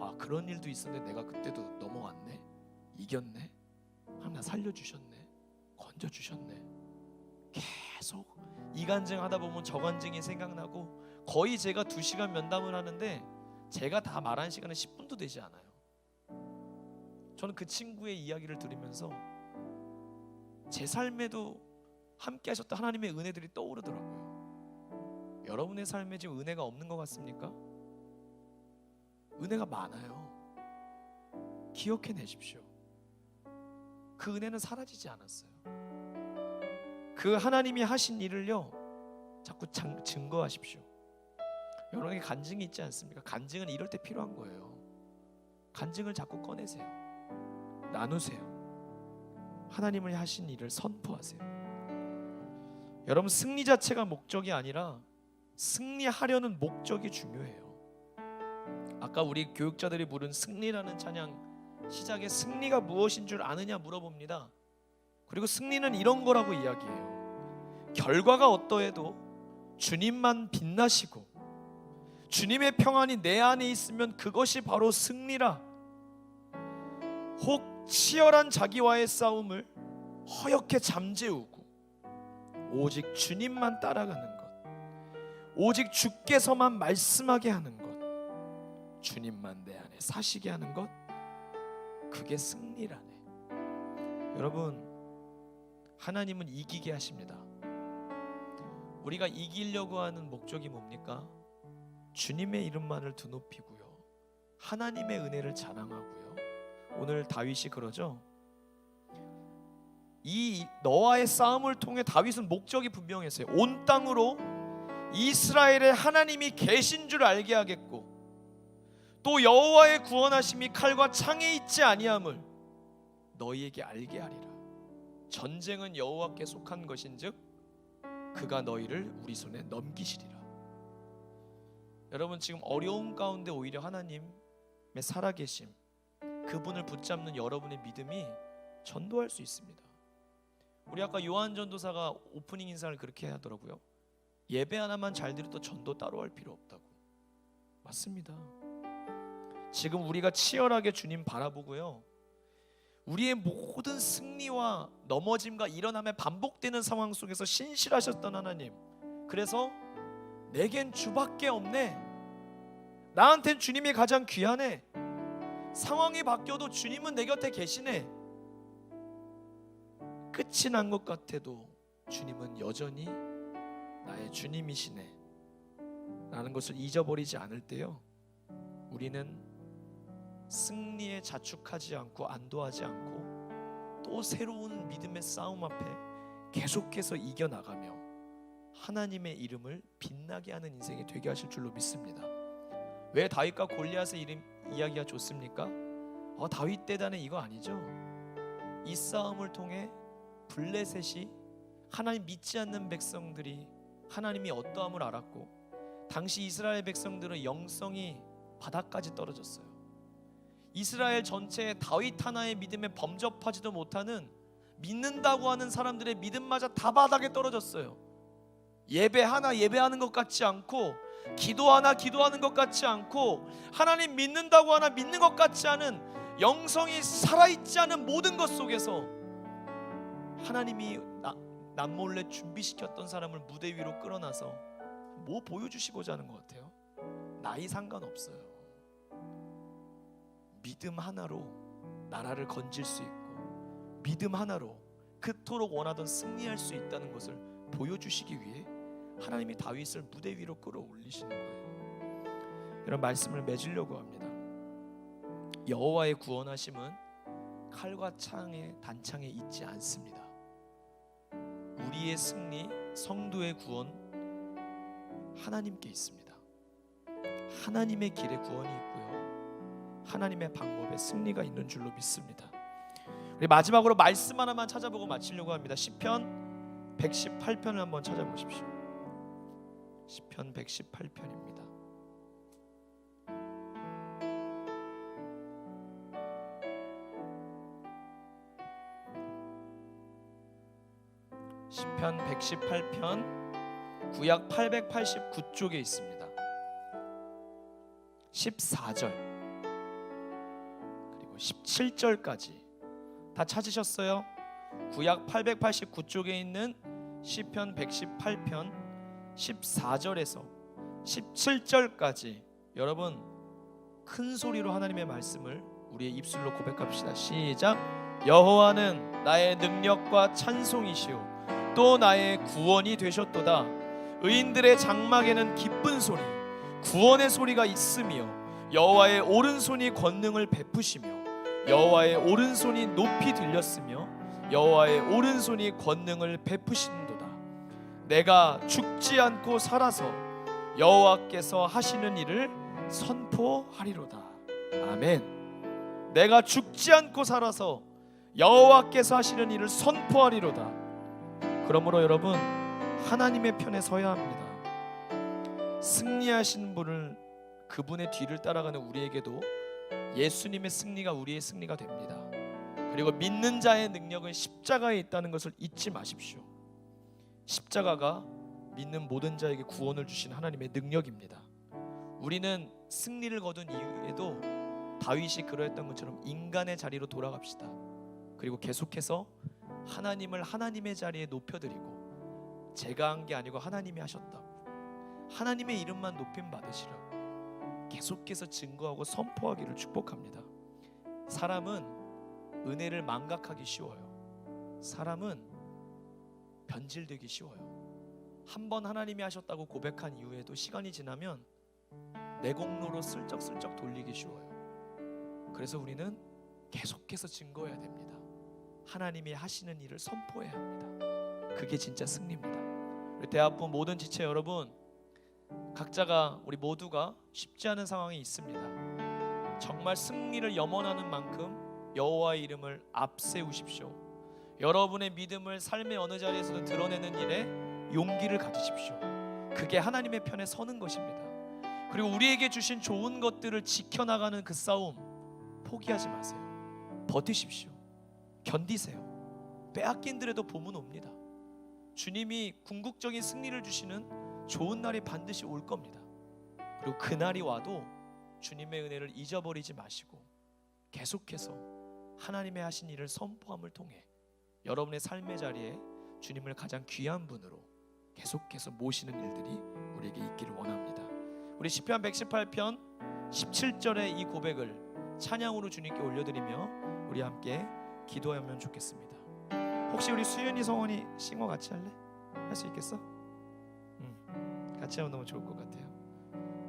아, 그런 일도 있었는데 내가 그때도 넘어왔네, 이겼네, 하나님 나 살려주셨네, 건져주셨네. 계속 이간증 하다 보면 저간증이 생각나고, 거의 제가 2시간 면담을 하는데 제가 다 말한 시간은 10분도 되지 않아요. 저는 그 친구의 이야기를 들으면서 제 삶에도 함께 하셨던 하나님의 은혜들이 떠오르더라고요. 여러분의 삶에 지금 은혜가 없는 것 같습니까? 은혜가 많아요. 기억해내십시오. 그 은혜는 사라지지 않았어요. 그 하나님이 하신 일을요, 자꾸 증거하십시오. 여러분에게 간증이 있지 않습니까? 간증은 이럴 때 필요한 거예요. 간증을 자꾸 꺼내세요. 나누세요. 하나님을 하신 일을 선포하세요. 여러분, 승리 자체가 목적이 아니라 승리하려는 목적이 중요해요. 아까 우리 교육자들이 부른 승리라는 찬양 시작에 승리가 무엇인 줄 아느냐 물어봅니다. 그리고 승리는 이런 거라고 이야기해요. 결과가 어떠해도 주님만 빛나시고 주님의 평안이 내 안에 있으면 그것이 바로 승리라. 혹 치열한 자기와의 싸움을 허옇게 잠재우고 오직 주님만 따라가는 것, 오직 주께서만 말씀하게 하는 것, 주님만 내 안에 사시게 하는 것, 그게 승리라네. 여러분, 하나님은 이기게 하십니다. 우리가 이기려고 하는 목적이 뭡니까? 주님의 이름만을 드높이고요, 하나님의 은혜를 자랑하고요. 오늘 다윗이 그러죠. 이 너와의 싸움을 통해 다윗은 목적이 분명했어요. 온 땅으로 이스라엘의 하나님이 계신 줄 알게 하겠고, 또 여호와의 구원하심이 칼과 창에 있지 아니함을 너희에게 알게 하리라. 전쟁은 여호와께 속한 것인즉 그가 너희를 우리 손에 넘기시리라. 여러분, 지금 어려움 가운데 오히려 하나님의 살아계심, 그분을 붙잡는 여러분의 믿음이 전도할 수 있습니다. 우리 아까 요한 전도사가 오프닝 인사를 그렇게 하더라고요. 예배 하나만 잘 드려도 전도 따로 할 필요 없다고. 맞습니다. 지금 우리가 치열하게 주님 바라보고요, 우리의 모든 승리와 넘어짐과 일어남에 반복되는 상황 속에서 신실하셨던 하나님, 그래서 내겐 주밖에 없네, 나한텐 주님이 가장 귀하네, 상황이 바뀌어도 주님은 내 곁에 계시네, 끝이 난 것 같아도 주님은 여전히 나의 주님이시네 라는 것을 잊어버리지 않을 때요, 우리는 승리에 자축하지 않고 안도하지 않고 또 새로운 믿음의 싸움 앞에 계속해서 이겨나가며 하나님의 이름을 빛나게 하는 인생이 되게 하실 줄로 믿습니다. 왜 다윗과 골리앗의 이야기가 좋습니까? 다윗 대단해 이거 아니죠. 이 싸움을 통해 블레셋이, 하나님 믿지 않는 백성들이 하나님이 어떠함을 알았고, 당시 이스라엘 백성들은 영성이 바닥까지 떨어졌어요. 이스라엘 전체에 다윗 하나의 믿음에 범접하지도 못하는, 믿는다고 하는 사람들의 믿음마저 다 바닥에 떨어졌어요. 예배 하나 예배하는 것 같지 않고, 기도 하나 기도하는 것 같지 않고, 하나님 믿는다고 하나 믿는 것 같지 않은, 영성이 살아있지 않은 모든 것 속에서 하나님이 남몰래 준비시켰던 사람을 무대 위로 끌어놔서 뭐 보여주시고자 하는 것 같아요? 나이 상관없어요. 믿음 하나로 나라를 건질 수 있고, 믿음 하나로 그토록 원하던 승리할 수 있다는 것을 보여주시기 위해 하나님이 다윗을 무대 위로 끌어올리시는 거예요. 이런 말씀을 맺으려고 합니다. 여호와의 구원하심은 칼과 창의 단창에 있지 않습니다. 우리의 승리, 성도의 구원 하나님께 있습니다. 하나님의 길에 구원이 있고요, 하나님의 방법에 승리가 있는 줄로 믿습니다. 우리 마지막으로 말씀 하나만 찾아보고 마치려고 합니다. 시편 118편을 한번 찾아보십시오. 시편 118편입니다. 시편 118편 구약 889쪽에 있습니다. 14절 그리고 17절까지 다 찾으셨어요? 구약 889쪽에 있는 시편 118편 14절에서 17절까지 여러분 큰 소리로 하나님의 말씀을 우리의 입술로 고백합시다. 시작. 여호와는 나의 능력과 찬송이시오 또 나의 구원이 되셨도다. 의인들의 장막에는 기쁜 소리 구원의 소리가 있으며 여호와의 오른손이 권능을 베푸시며 여호와의 오른손이 높이 들렸으며 여호와의 오른손이 권능을 베푸시는도다. 내가 죽지 않고 살아서 여호와께서 하시는 일을 선포하리로다. 아멘. 내가 죽지 않고 살아서 여호와께서 하시는 일을 선포하리로다. 그러므로 여러분 하나님의 편에 서야 합니다. 승리하신 분을 그분의 뒤를 따라가는 우리에게도 예수님의 승리가 우리의 승리가 됩니다. 그리고 믿는 자의 능력은 십자가에 있다는 것을 잊지 마십시오. 십자가가 믿는 모든 자에게 구원을 주신 하나님의 능력입니다. 우리는 승리를 거둔 이후에도 다윗이 그러했던 것처럼 인간의 자리로 돌아갑시다. 그리고 계속해서 하나님을 하나님의 자리에 높여드리고 제가 한 게 아니고 하나님이 하셨다고 하나님의 이름만 높임 받으시라고 계속해서 증거하고 선포하기를 축복합니다. 사람은 은혜를 망각하기 쉬워요. 사람은 변질되기 쉬워요. 한번 하나님이 하셨다고 고백한 이후에도 시간이 지나면 내 공로로 슬쩍슬쩍 돌리기 쉬워요. 그래서 우리는 계속해서 증거해야 됩니다. 하나님이 하시는 일을 선포해야 합니다. 그게 진짜 승리입니다. 우리 대학부 모든 지체 여러분, 각자가 우리 모두가 쉽지 않은 상황이 있습니다. 정말 승리를 염원하는 만큼 여호와의 이름을 앞세우십시오. 여러분의 믿음을 삶의 어느 자리에서도 드러내는 일에 용기를 가지십시오. 그게 하나님의 편에 서는 것입니다. 그리고 우리에게 주신 좋은 것들을 지켜나가는 그 싸움 포기하지 마세요. 버티십시오. 견디세요. 빼앗긴들에도 봄은 옵니다. 주님이 궁극적인 승리를 주시는 좋은 날이 반드시 올 겁니다. 그리고 그 날이 와도 주님의 은혜를 잊어버리지 마시고 계속해서 하나님의 하신 일을 선포함을 통해 여러분의 삶의 자리에 주님을 가장 귀한 분으로 계속해서 모시는 일들이 우리에게 있기를 원합니다. 우리 시편 118편 17절의 이 고백을 찬양으로 주님께 올려드리며 우리 함께 기도하면 좋겠습니다. 혹시 우리 수연이 성원이 싱어 같이 할래? 할 수 있겠어? 같이 하면 너무 좋을 것 같아요.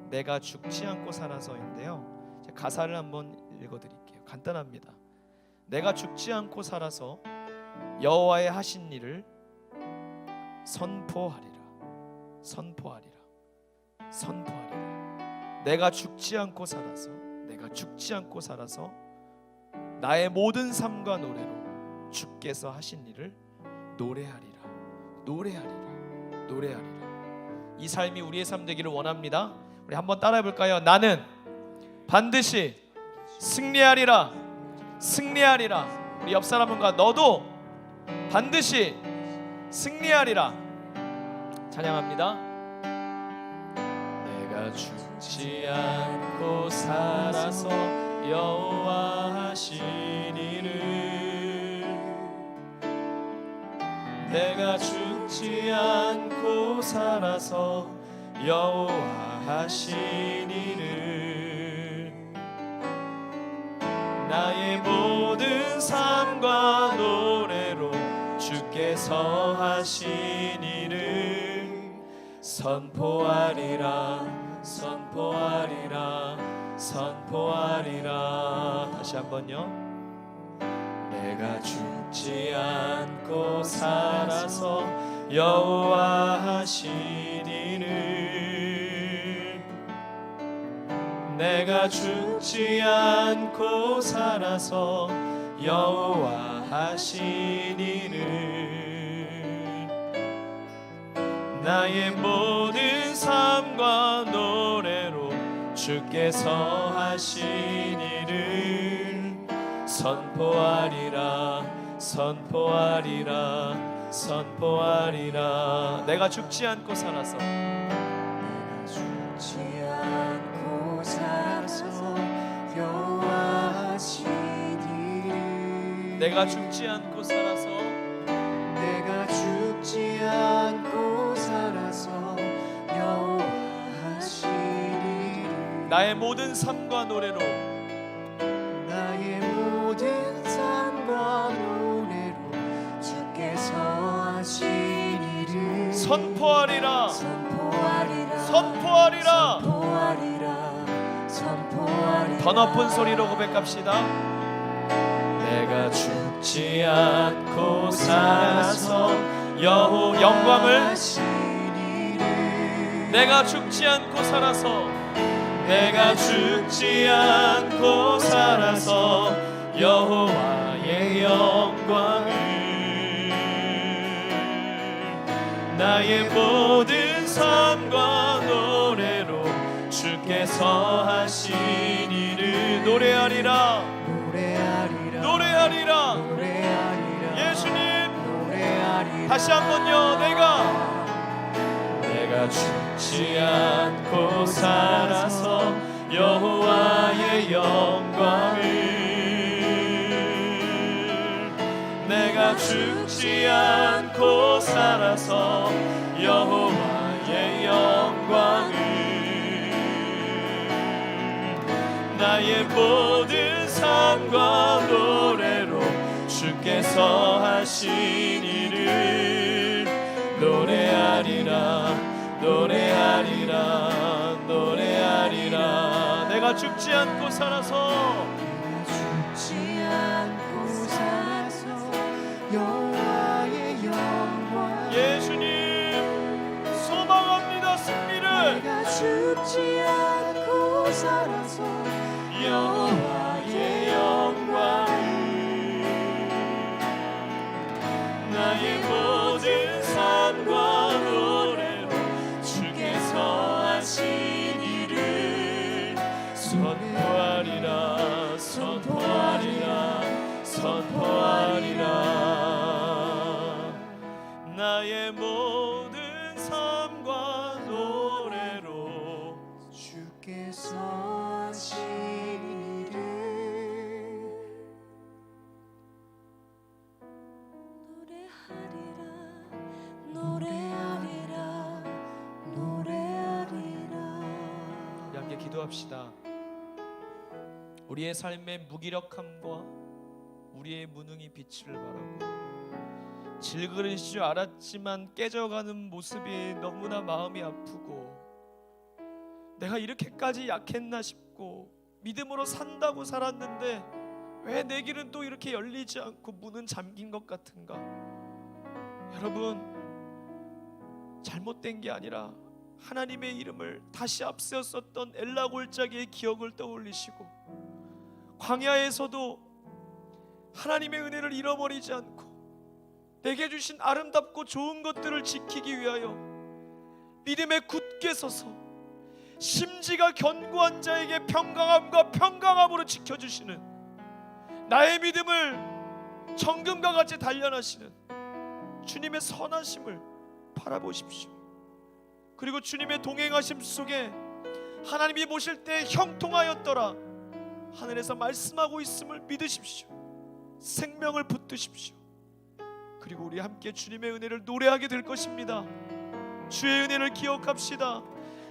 내가 죽지 않고 살아서인데요, 제가 가사를 한번 읽어드릴게요. 간단합니다. 내가 죽지 않고 살아서 여호와의 하신 일을 선포하리라. 선포하리라. 선포하리라. 내가 죽지 않고 살아서, 내가 죽지 않고 살아서 나의 모든 삶과 노래로 주께서 하신 일을 노래하리라. 노래하리라. 노래하리라. 이 삶이 우리의 삶 되기를 원합니다. 우리 한번 따라해 볼까요? 나는 반드시 승리하리라. 승리하리라. 우리 옆 사람과 너도 반드시 승리하리라. 찬양합니다. 내가 죽지 않고 살아서 여호와 하신 일을, 내가 죽지 않고 살아서 여호와 하신 일을, 나의 모든 삶과 노래로 주께서 하신 일을 선포하리라. 선포하리라. 선포하리라. 다시 한번요. 내가 죽지 않고 살아서 여호와 하신 일을, 내가 죽지 않고 살아서 여호와 하신 일을, 나의 모든 삶과 노래로 주께서 하신 일을 선포하리라. 선포하리라. 선포하리라. 내가 죽지 않고 살아서, 내가 죽지 않고 살아서 여호와 하신 일을, 내가 죽지 않고 살아서, 내가 죽지 않고 살아서 여호와 하신 일을, 나의 모든 삶과 노래로, 나의 모든 삶과 노래로 주께서 하신 일을 선포하리라. 선포하리라. 선포하리라. 선포하리라. 선포하리라. 더 높은 소리로 고백합시다. 내가 죽지 않고 살아서 여호 영광을, 내가 죽지 않고 살아서, 내가 죽지 않고 살아서 여호와의 영광을, 나의 모든 삶과 노래로 주께서 하신 일을 노래하리라. 노래하리라. 노래하리라. 노래하리라. 예수님 노래하리라. 다시 한번요. 내가 죽지 않고 살아서 여호와의 영광을, 내가 죽지 않고 살아서 여호와의 영광을, 나의 모든 삶과 노래로 주께서 하신 일을 노래하리라. 노래하리라. 노래하리라. 내가 죽지 않고 살아서, 죽지 않고 살아서 여호와의 영광, 예수님 소망합니다. 승리를. 내가 죽지 않고 살아서 여호와의 영광을, 나의 모든 삶과 노래로 주께서 하신 일을 선포하리라. 선포하리라. 선포하리라. 나의 모든 삶과 노래로 주께서 하신 일을, 주께서 하신 일을 선포하리라. 선포하리라. 나의 모든 삶과 노래로 주께서 하신 일을 선포하리라. 주께서 하신 일을 선포하리라. 선포하리라. 나의 모든 삶과 노래로 주께서 하신 일을 선포하리라. 선포하리라. 나의 모든 삶과 노래로 주께서 하신 일을 선포하리라. 선포하리라. 기도합시다. 우리의 삶의 무기력함과 우리의 무능이 빛을 발하고 질그릇인 줄 알았지만 깨져가는 모습이 너무나 마음이 아프고 내가 이렇게까지 약했나 싶고 믿음으로 산다고 살았는데 왜 내 길은 또 이렇게 열리지 않고 문은 잠긴 것 같은가? 여러분, 잘못된 게 아니라 하나님의 이름을 다시 앞세웠었던 엘라 골짜기의 기억을 떠올리시고 광야에서도 하나님의 은혜를 잃어버리지 않고 내게 주신 아름답고 좋은 것들을 지키기 위하여 믿음에 굳게 서서 심지가 견고한 자에게 평강함과 평강함으로 지켜주시는 나의 믿음을 정금과 같이 단련하시는 주님의 선하심을 바라보십시오. 그리고 주님의 동행하심 속에 하나님이 보실 때 형통하였더라 하늘에서 말씀하고 있음을 믿으십시오. 생명을 붙드십시오. 그리고 우리 함께 주님의 은혜를 노래하게 될 것입니다. 주의 은혜를 기억합시다.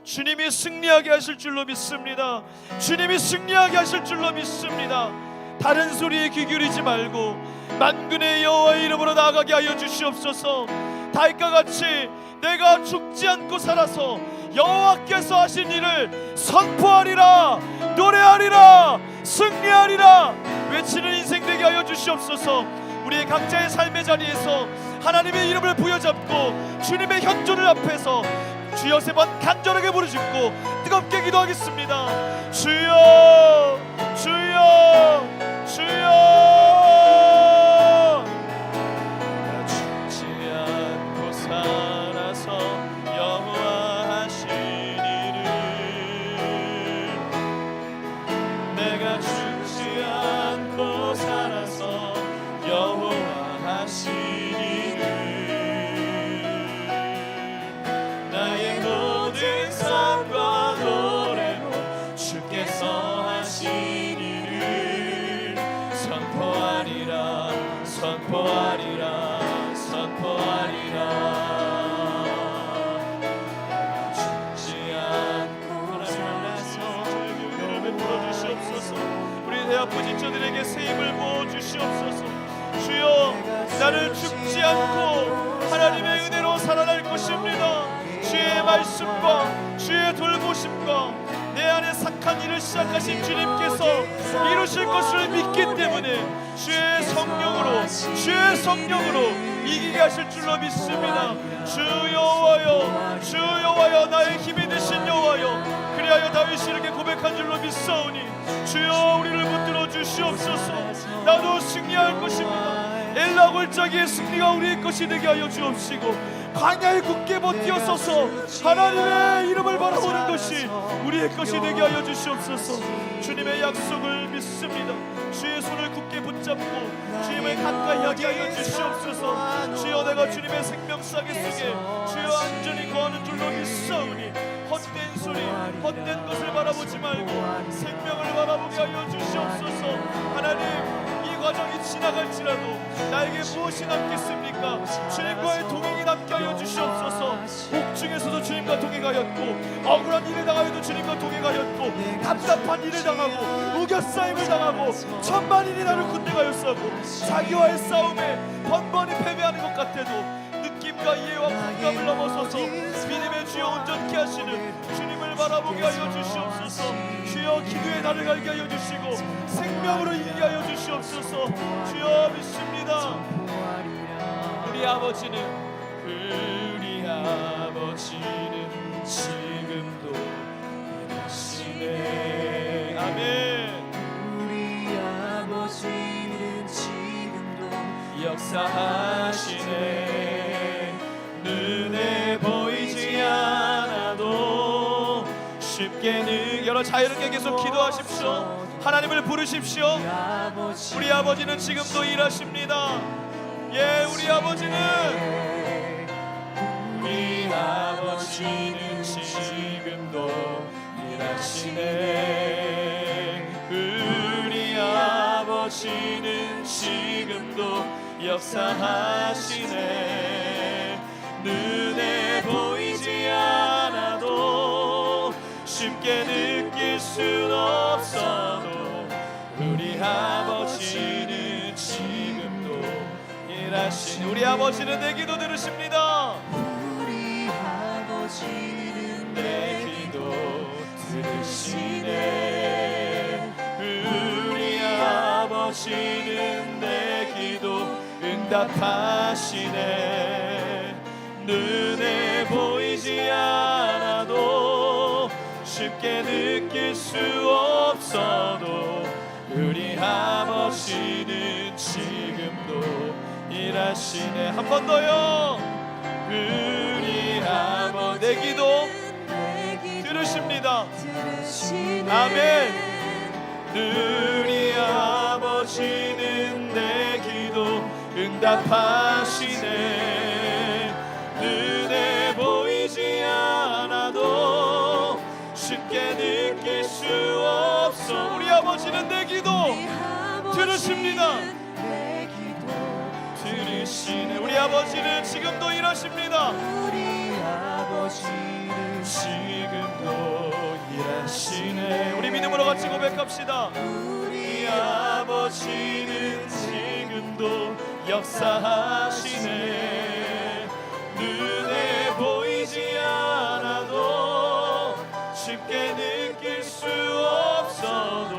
주님이 승리하게 하실 줄로 믿습니다. 주님이 승리하게 하실 줄로 믿습니다. 다른 소리에 귀 기울이지 말고 만군의 여호와의 이름으로 나아가게 하여 주시옵소서. 다윗과 같이 내가 죽지 않고 살아서 여호와께서 하신 일을 선포하리라, 노래하리라, 승리하리라 외치는 인생 되게 하여 주시옵소서. 우리의 각자의 삶의 자리에서 하나님의 이름을 부여잡고 주님의 현존을 앞에서 주여 3번 간절하게 부르짖고 뜨겁게 기도하겠습니다. 주여, 주여, 주여. 내가 죽지 않고 살아서 여호와 하신 일을, 내가 죽지 않고 살아서 여호와 하신 일을, 나의 모든 삶과 노래로 주께서 하신 일을 선포하리라, 선포하리라, 선포하리라. 죽지 않고 살아서 여호와를 불러주시옵소서. 우리 대아버지저들에게 새 힘을 부어주시옵소서. 주여, 나를 죽지 않고 하나님의 은혜로 살아날 것입니다. 주의 말씀과 주의 돌보심과 내 안에 착한 일을 시작하신 주님께서 이루실 것을 믿기 때문에 주의 성령으로, 주의 성령으로 이기게 하실 줄로 믿습니다. 주 여호와여, 주 여호와여, 나의 힘이 되신 여호와여, 그리하여 다윗이 이렇게 고백한 줄로 믿사오니 주여 우리를 붙들어 주시옵소서. 나도 승리할 것입니다. 엘라 골짜기의 승리가 우리의 것이 되게 하여 주옵시고 광야에 굳게 버티어서서 하나님의 이름을 바라보는 것이 우리의 것이 되게 하여 주시옵소서. 주님의 약속을 믿습니다. 주의 손을 굳게 붙잡고 주님을 가까이 하게 하여 주시옵소서. 주여, 내가 주님의 생명사계 속에 주여 안전히 거하는 줄로 믿사오니 헛된 소리, 헛된 것을 바라보지 말고 생명을 바라보게 하여 주시옵소서. 하나님, 과정이 지나갈지라도 나에게 무엇이 남겠습니까? 주님과의 동행이 남게 하여 주시옵소서. 옥중에서도 주님과 동행하였고 억울한 일을 당하여도 주님과 동행하였고 답답한 일을 당하고 우겨싸임을 당하고 천만인이 나를 군대하였사고 자기와의 싸움에 번번이 패배하는 것 같아도 느낌과 이해와 공감을 넘어서서 믿음의 주여 온전케 하시는 주님을 바라보게 하여 주시옵소서. 주여, 기도에 나를 갈게 하여 주시고 생명으로 이기게 하여 주시옵소서. 주여, 믿습니다. 우리 아버지는 지금도 일하시네. 아멘. 우리 아버지는 지금도 역사하시네. 눈에 보이지 않아도 쉽게는 여러 자유롭게 계속 기도하십시오. 하나님을 부르십시오. 우리 아버지는 지금도 일하십니다. 예, 우리 아버지는 지금도 일하시네. 우리 아버지는 지금도 역사하시네. 눈에 보이지 않아도 쉽게 느낄 순 없어도 우리 아버지는 지금도 일하신 우리 아버지는 내 기도 들으십니다. 우리 아버지는 내 기도 들으시네. 우리 아버지는 내 기도 응답하시네. 눈에 보이지 않아도 쉽게 느낄 수 없어도 우리 아버지는 지금도 일하시네. 한 번 더요. 우리 아버지 내 기도 들으십니다. 아멘. 우리 아버지는 내 기도 응답하시네. 눈에 보이지 않아도 쉽게 느낄 수 없어. 우리 아버지는 내 기도 들으십니다. 들으시네. 우리 아버지는 지금도 일하십니다. 우리 아버지는 지금도 일하시네. 우리 믿음으로 같이 고백합시다. 우리 아버지는 지금도 역사하시네. 눈에 보이지 않아도 쉽게 느낄 수 없어도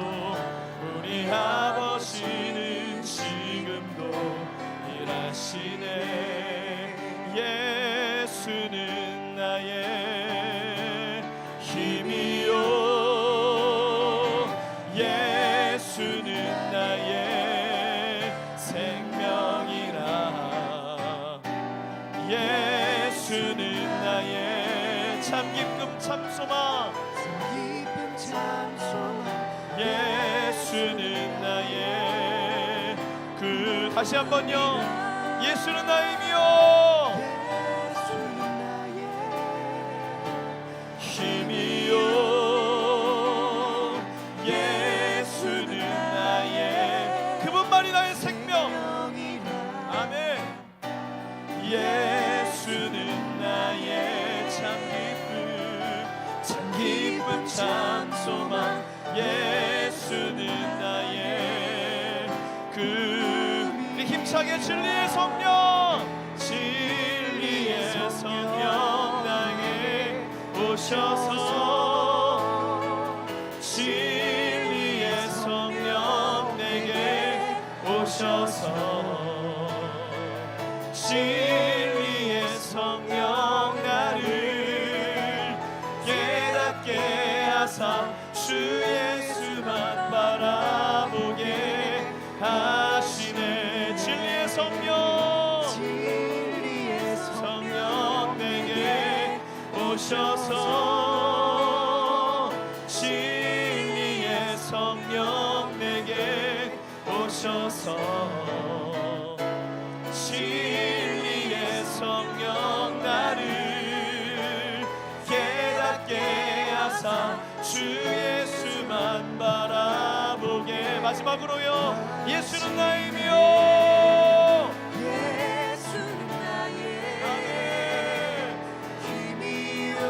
우리 아버지는 지금도 일하시네. 예수는 나의 힘이요 예수는 나의 생명이라. 예수는 나의 참 기쁨 참 소망. 예수는 나의 그 다시 한번요. 예수는 나의 힘이요 예수는 나의 그분만이 나의 생명. 아멘. 예수는 나의 참 기쁨 참 소망. 예수는 나의 그 힘차게 진리의 성령. 진리의 성령 나에게 오셔서. 진리의 성령 내게 오셔서. 진리의 성령 나를 깨닫게 하사 주 예수만 바라보게 하시네. 진리의 성령 성령 내게 오셔서. 진리의 성령 내게 오셔서. 진리의 성령 나를 깨닫게 하사 주 예수만 바라보게. 마지막으로요. 예수는 나의 힘이요. 예수는 나의 힘이요.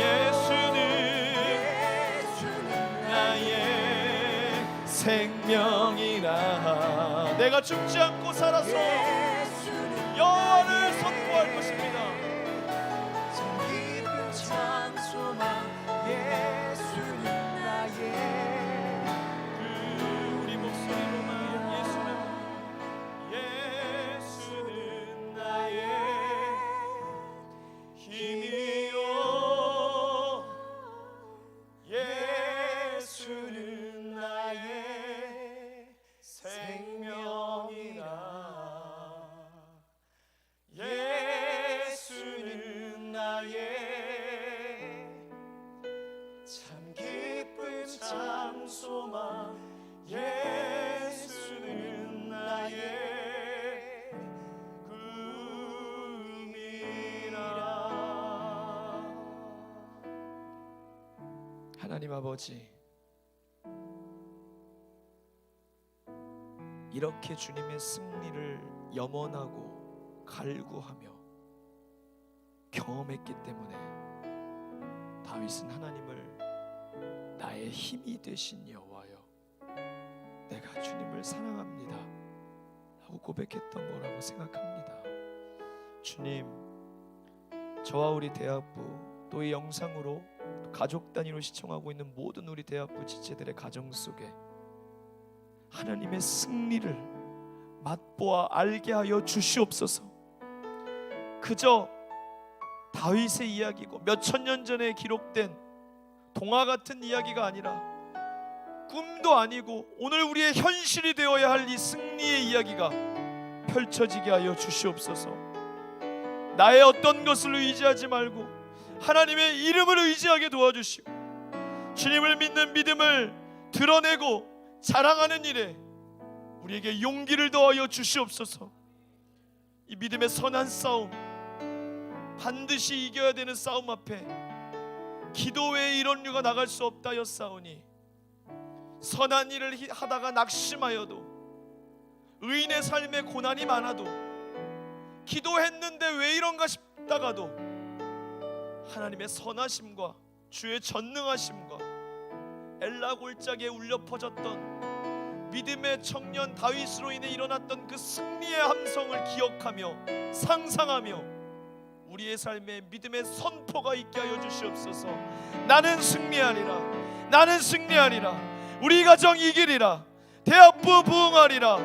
예수는 나의 생명이라. 내가 죽지 않고 살아서 영원을 선포할 것입니다. 기쁨 참 소망. 예수는 나의 우리 목소리로만 예수는 나의 힘이요 예수는 나의 생명이라. 예수는 나의 참 기쁨 참 소망. 예수는 나의 꿈이라. 하나님 아버지, 이렇게 주님의 승리를 염원하고 갈구하며 경험했기 때문에 다윗은 하나님을 나의 힘이 되신 여호와여, 내가 주님을 사랑합니다 라고 고백했던 거라고 생각합니다. 주님, 저와 우리 대학부 또 이 영상으로 가족 단위로 시청하고 있는 모든 우리 대학부 지체들의 가정 속에 하나님의 승리를 맛보아 알게 하여 주시옵소서. 그저 다윗의 이야기고 몇천 년 전에 기록된 동화 같은 이야기가 아니라 꿈도 아니고 오늘 우리의 현실이 되어야 할 이 승리의 이야기가 펼쳐지게 하여 주시옵소서. 나의 어떤 것을 의지하지 말고 하나님의 이름을 의지하게 도와주시고 주님을 믿는 믿음을 드러내고 자랑하는 일에 우리에게 용기를 더하여 주시옵소서. 이 믿음의 선한 싸움, 반드시 이겨야 되는 싸움 앞에 기도 외에 이런 류가 나갈 수 없다였사오니 선한 일을 하다가 낙심하여도 의인의 삶에 고난이 많아도 기도했는데 왜 이런가 싶다가도 하나님의 선하심과 주의 전능하심과 엘라 골짜기에 울려 퍼졌던 믿음의 청년 다윗으로 인해 일어났던 그 승리의 함성을 기억하며 상상하며 우리의 삶에 믿음의 선포가 있게 하여 주시옵소서. 나는 승리하리라, 나는 승리하리라, 우리 가정 이기리라, 대학부 부흥하리라,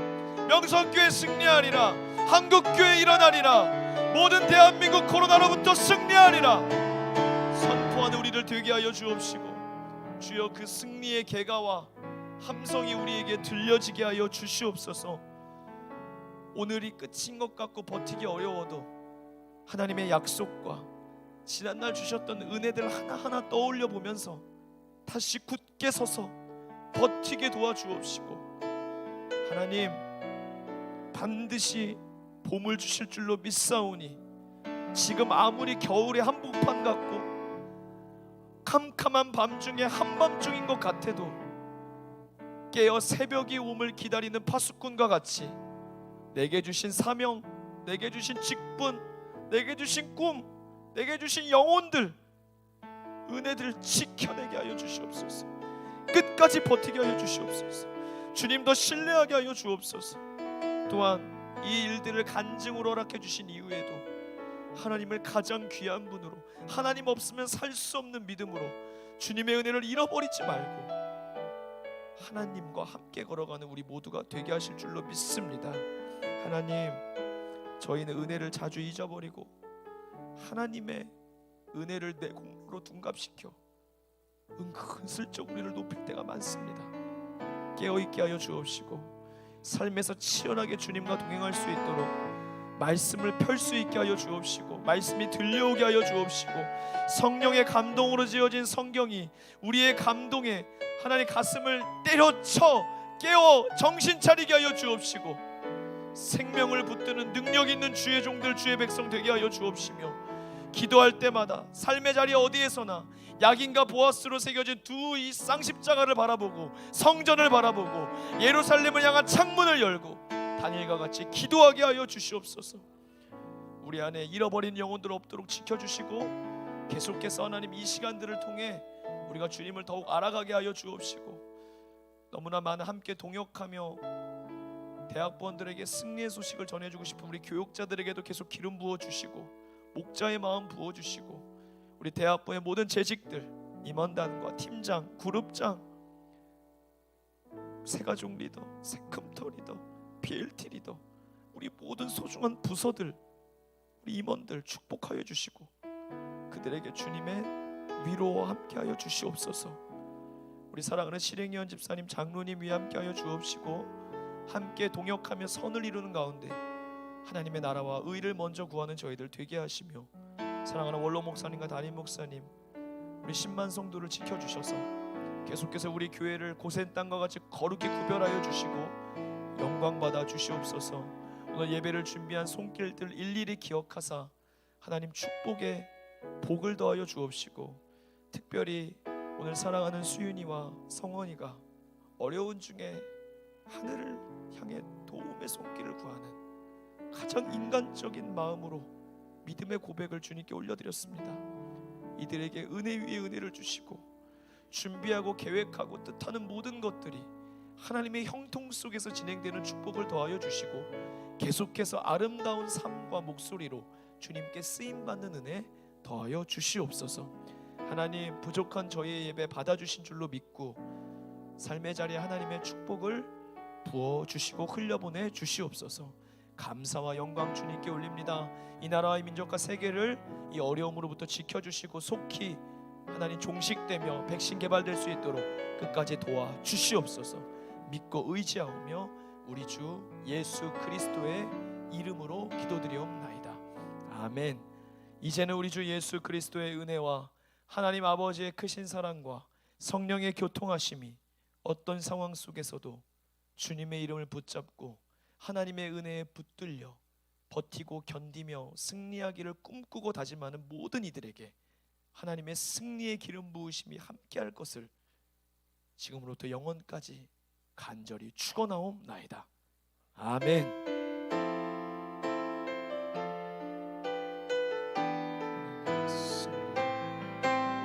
명성교회 승리하리라, 한국교회 일어나리라, 모든 대한민국 코로나로부터 승리하리라 선포하는 우리를 되게 하여 주옵시고 주여 그 승리의 계가와 함성이 우리에게 들려지게 하여 주시옵소서. 오늘이 끝인 것 같고 버티기 어려워도 하나님의 약속과 지난날 주셨던 은혜들 하나하나 떠올려 보면서 다시 굳게 서서 버티게 도와주옵시고 하나님 반드시 봄을 주실 줄로 믿사오니 지금 아무리 겨울의 한복판 같고 캄캄한 밤중에 한밤중인 것 같아도 깨어 새벽이 옴을 기다리는 파수꾼과 같이 내게 주신 사명, 내게 주신 직분, 내게 주신 꿈, 내게 주신 영혼들, 은혜들 지켜내게 하여 주시옵소서. 끝까지 버티게 하여 주시옵소서. 주님 더 신뢰하게 하여 주옵소서. 또한 이 일들을 간증으로 허락해 주신 이후에도 하나님을 가장 귀한 분으로, 하나님 없으면 살 수 없는 믿음으로 주님의 은혜를 잃어버리지 말고 하나님과 함께 걸어가는 우리 모두가 되게 하실 줄로 믿습니다. 하나님, 저희는 은혜를 자주 잊어버리고 하나님의 은혜를 내 공로로 둔갑시켜 은근슬쩍 우리를 높일 때가 많습니다. 깨어있게 하여 주옵시고 삶에서 치열하게 주님과 동행할 수 있도록 말씀을 펼 수 있게 하여 주옵시고 말씀이 들려오게 하여 주옵시고 성령의 감동으로 지어진 성경이 우리의 감동에 하나님 가슴을 때려쳐 깨워 정신 차리게 하여 주옵시고 생명을 붙드는 능력 있는 주의 종들 주의 백성 되게 하여 주옵시며 기도할 때마다 삶의 자리 어디에서나 야긴과 보아스로 새겨진 두 이 쌍십자가를 바라보고 성전을 바라보고 예루살렘을 향한 창문을 열고 다니엘과 같이 기도하게 하여 주시옵소서. 우리 안에 잃어버린 영혼들 없도록 지켜주시고 계속해서 하나님 이 시간들을 통해 우리가 주님을 더욱 알아가게 하여 주옵시고 너무나 많은 함께 동역하며 대학부원들에게 승리의 소식을 전해주고 싶은 우리 교육자들에게도 계속 기름 부어주시고 목자의 마음 부어주시고 우리 대학부의 모든 재직들 임원단과 팀장, 그룹장, 세가족 리더, 세컴터 리더, BLT 리더 우리 모든 소중한 부서들 우리 임원들 축복하여 주시고 그들에게 주님의 위로와 함께하여 주시옵소서. 우리 사랑하는 실행위원 집사님, 장로님 위에 함께하여 주옵시고 함께 동역하며 선을 이루는 가운데 하나님의 나라와 의를 먼저 구하는 저희들 되게 하시며 사랑하는 원로 목사님과 담임 목사님 우리 10만 성도를 지켜주셔서 계속해서 우리 교회를 고센 땅과 같이 거룩히 구별하여 주시고 영광 받아 주시옵소서. 오늘 예배를 준비한 손길들 일일이 기억하사 하나님 축복의 복을 더하여 주옵시고 특별히 오늘 사랑하는 수윤이와 성원이가 어려운 중에 하늘을 향해 도움의 손길을 구하는 가장 인간적인 마음으로 믿음의 고백을 주님께 올려드렸습니다. 이들에게 은혜 위에 은혜를 주시고 준비하고 계획하고 뜻하는 모든 것들이 하나님의 형통 속에서 진행되는 축복을 더하여 주시고 계속해서 아름다운 삶과 목소리로 주님께 쓰임받는 은혜 더하여 주시옵소서. 하나님, 부족한 저희의 예배 받아주신 줄로 믿고 삶의 자리에 하나님의 축복을 부어주시고 흘려보내 주시옵소서. 감사와 영광 주님께 올립니다. 이 나라와 이 민족과 세계를 이 어려움으로부터 지켜주시고 속히 하나님 종식되며 백신 개발될 수 있도록 끝까지 도와 주시옵소서. 믿고 의지하오며 우리 주 예수 그리스도의 이름으로 기도드리옵나이다. 아멘. 이제는 우리 주 예수 그리스도의 은혜와 하나님 아버지의 크신 사랑과 성령의 교통하심이 어떤 상황 속에서도 주님의 이름을 붙잡고 하나님의 은혜에 붙들려 버티고 견디며 승리하기를 꿈꾸고 다짐하는 모든 이들에게 하나님의 승리의 기름 부으심이 함께할 것을 지금으로부터 영원까지 간절히 축원하옵나이다. 아멘.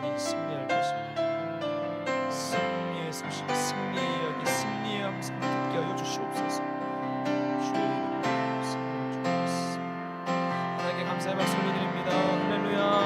우리 승리할 것입니다. 승리의 소식, 승리의 이야기, 승리의 함성 듣게 하여 주시옵소서. 주의 이름으로 승리해 주옵소서. 하나님께 감사의 박수 올려드립니다.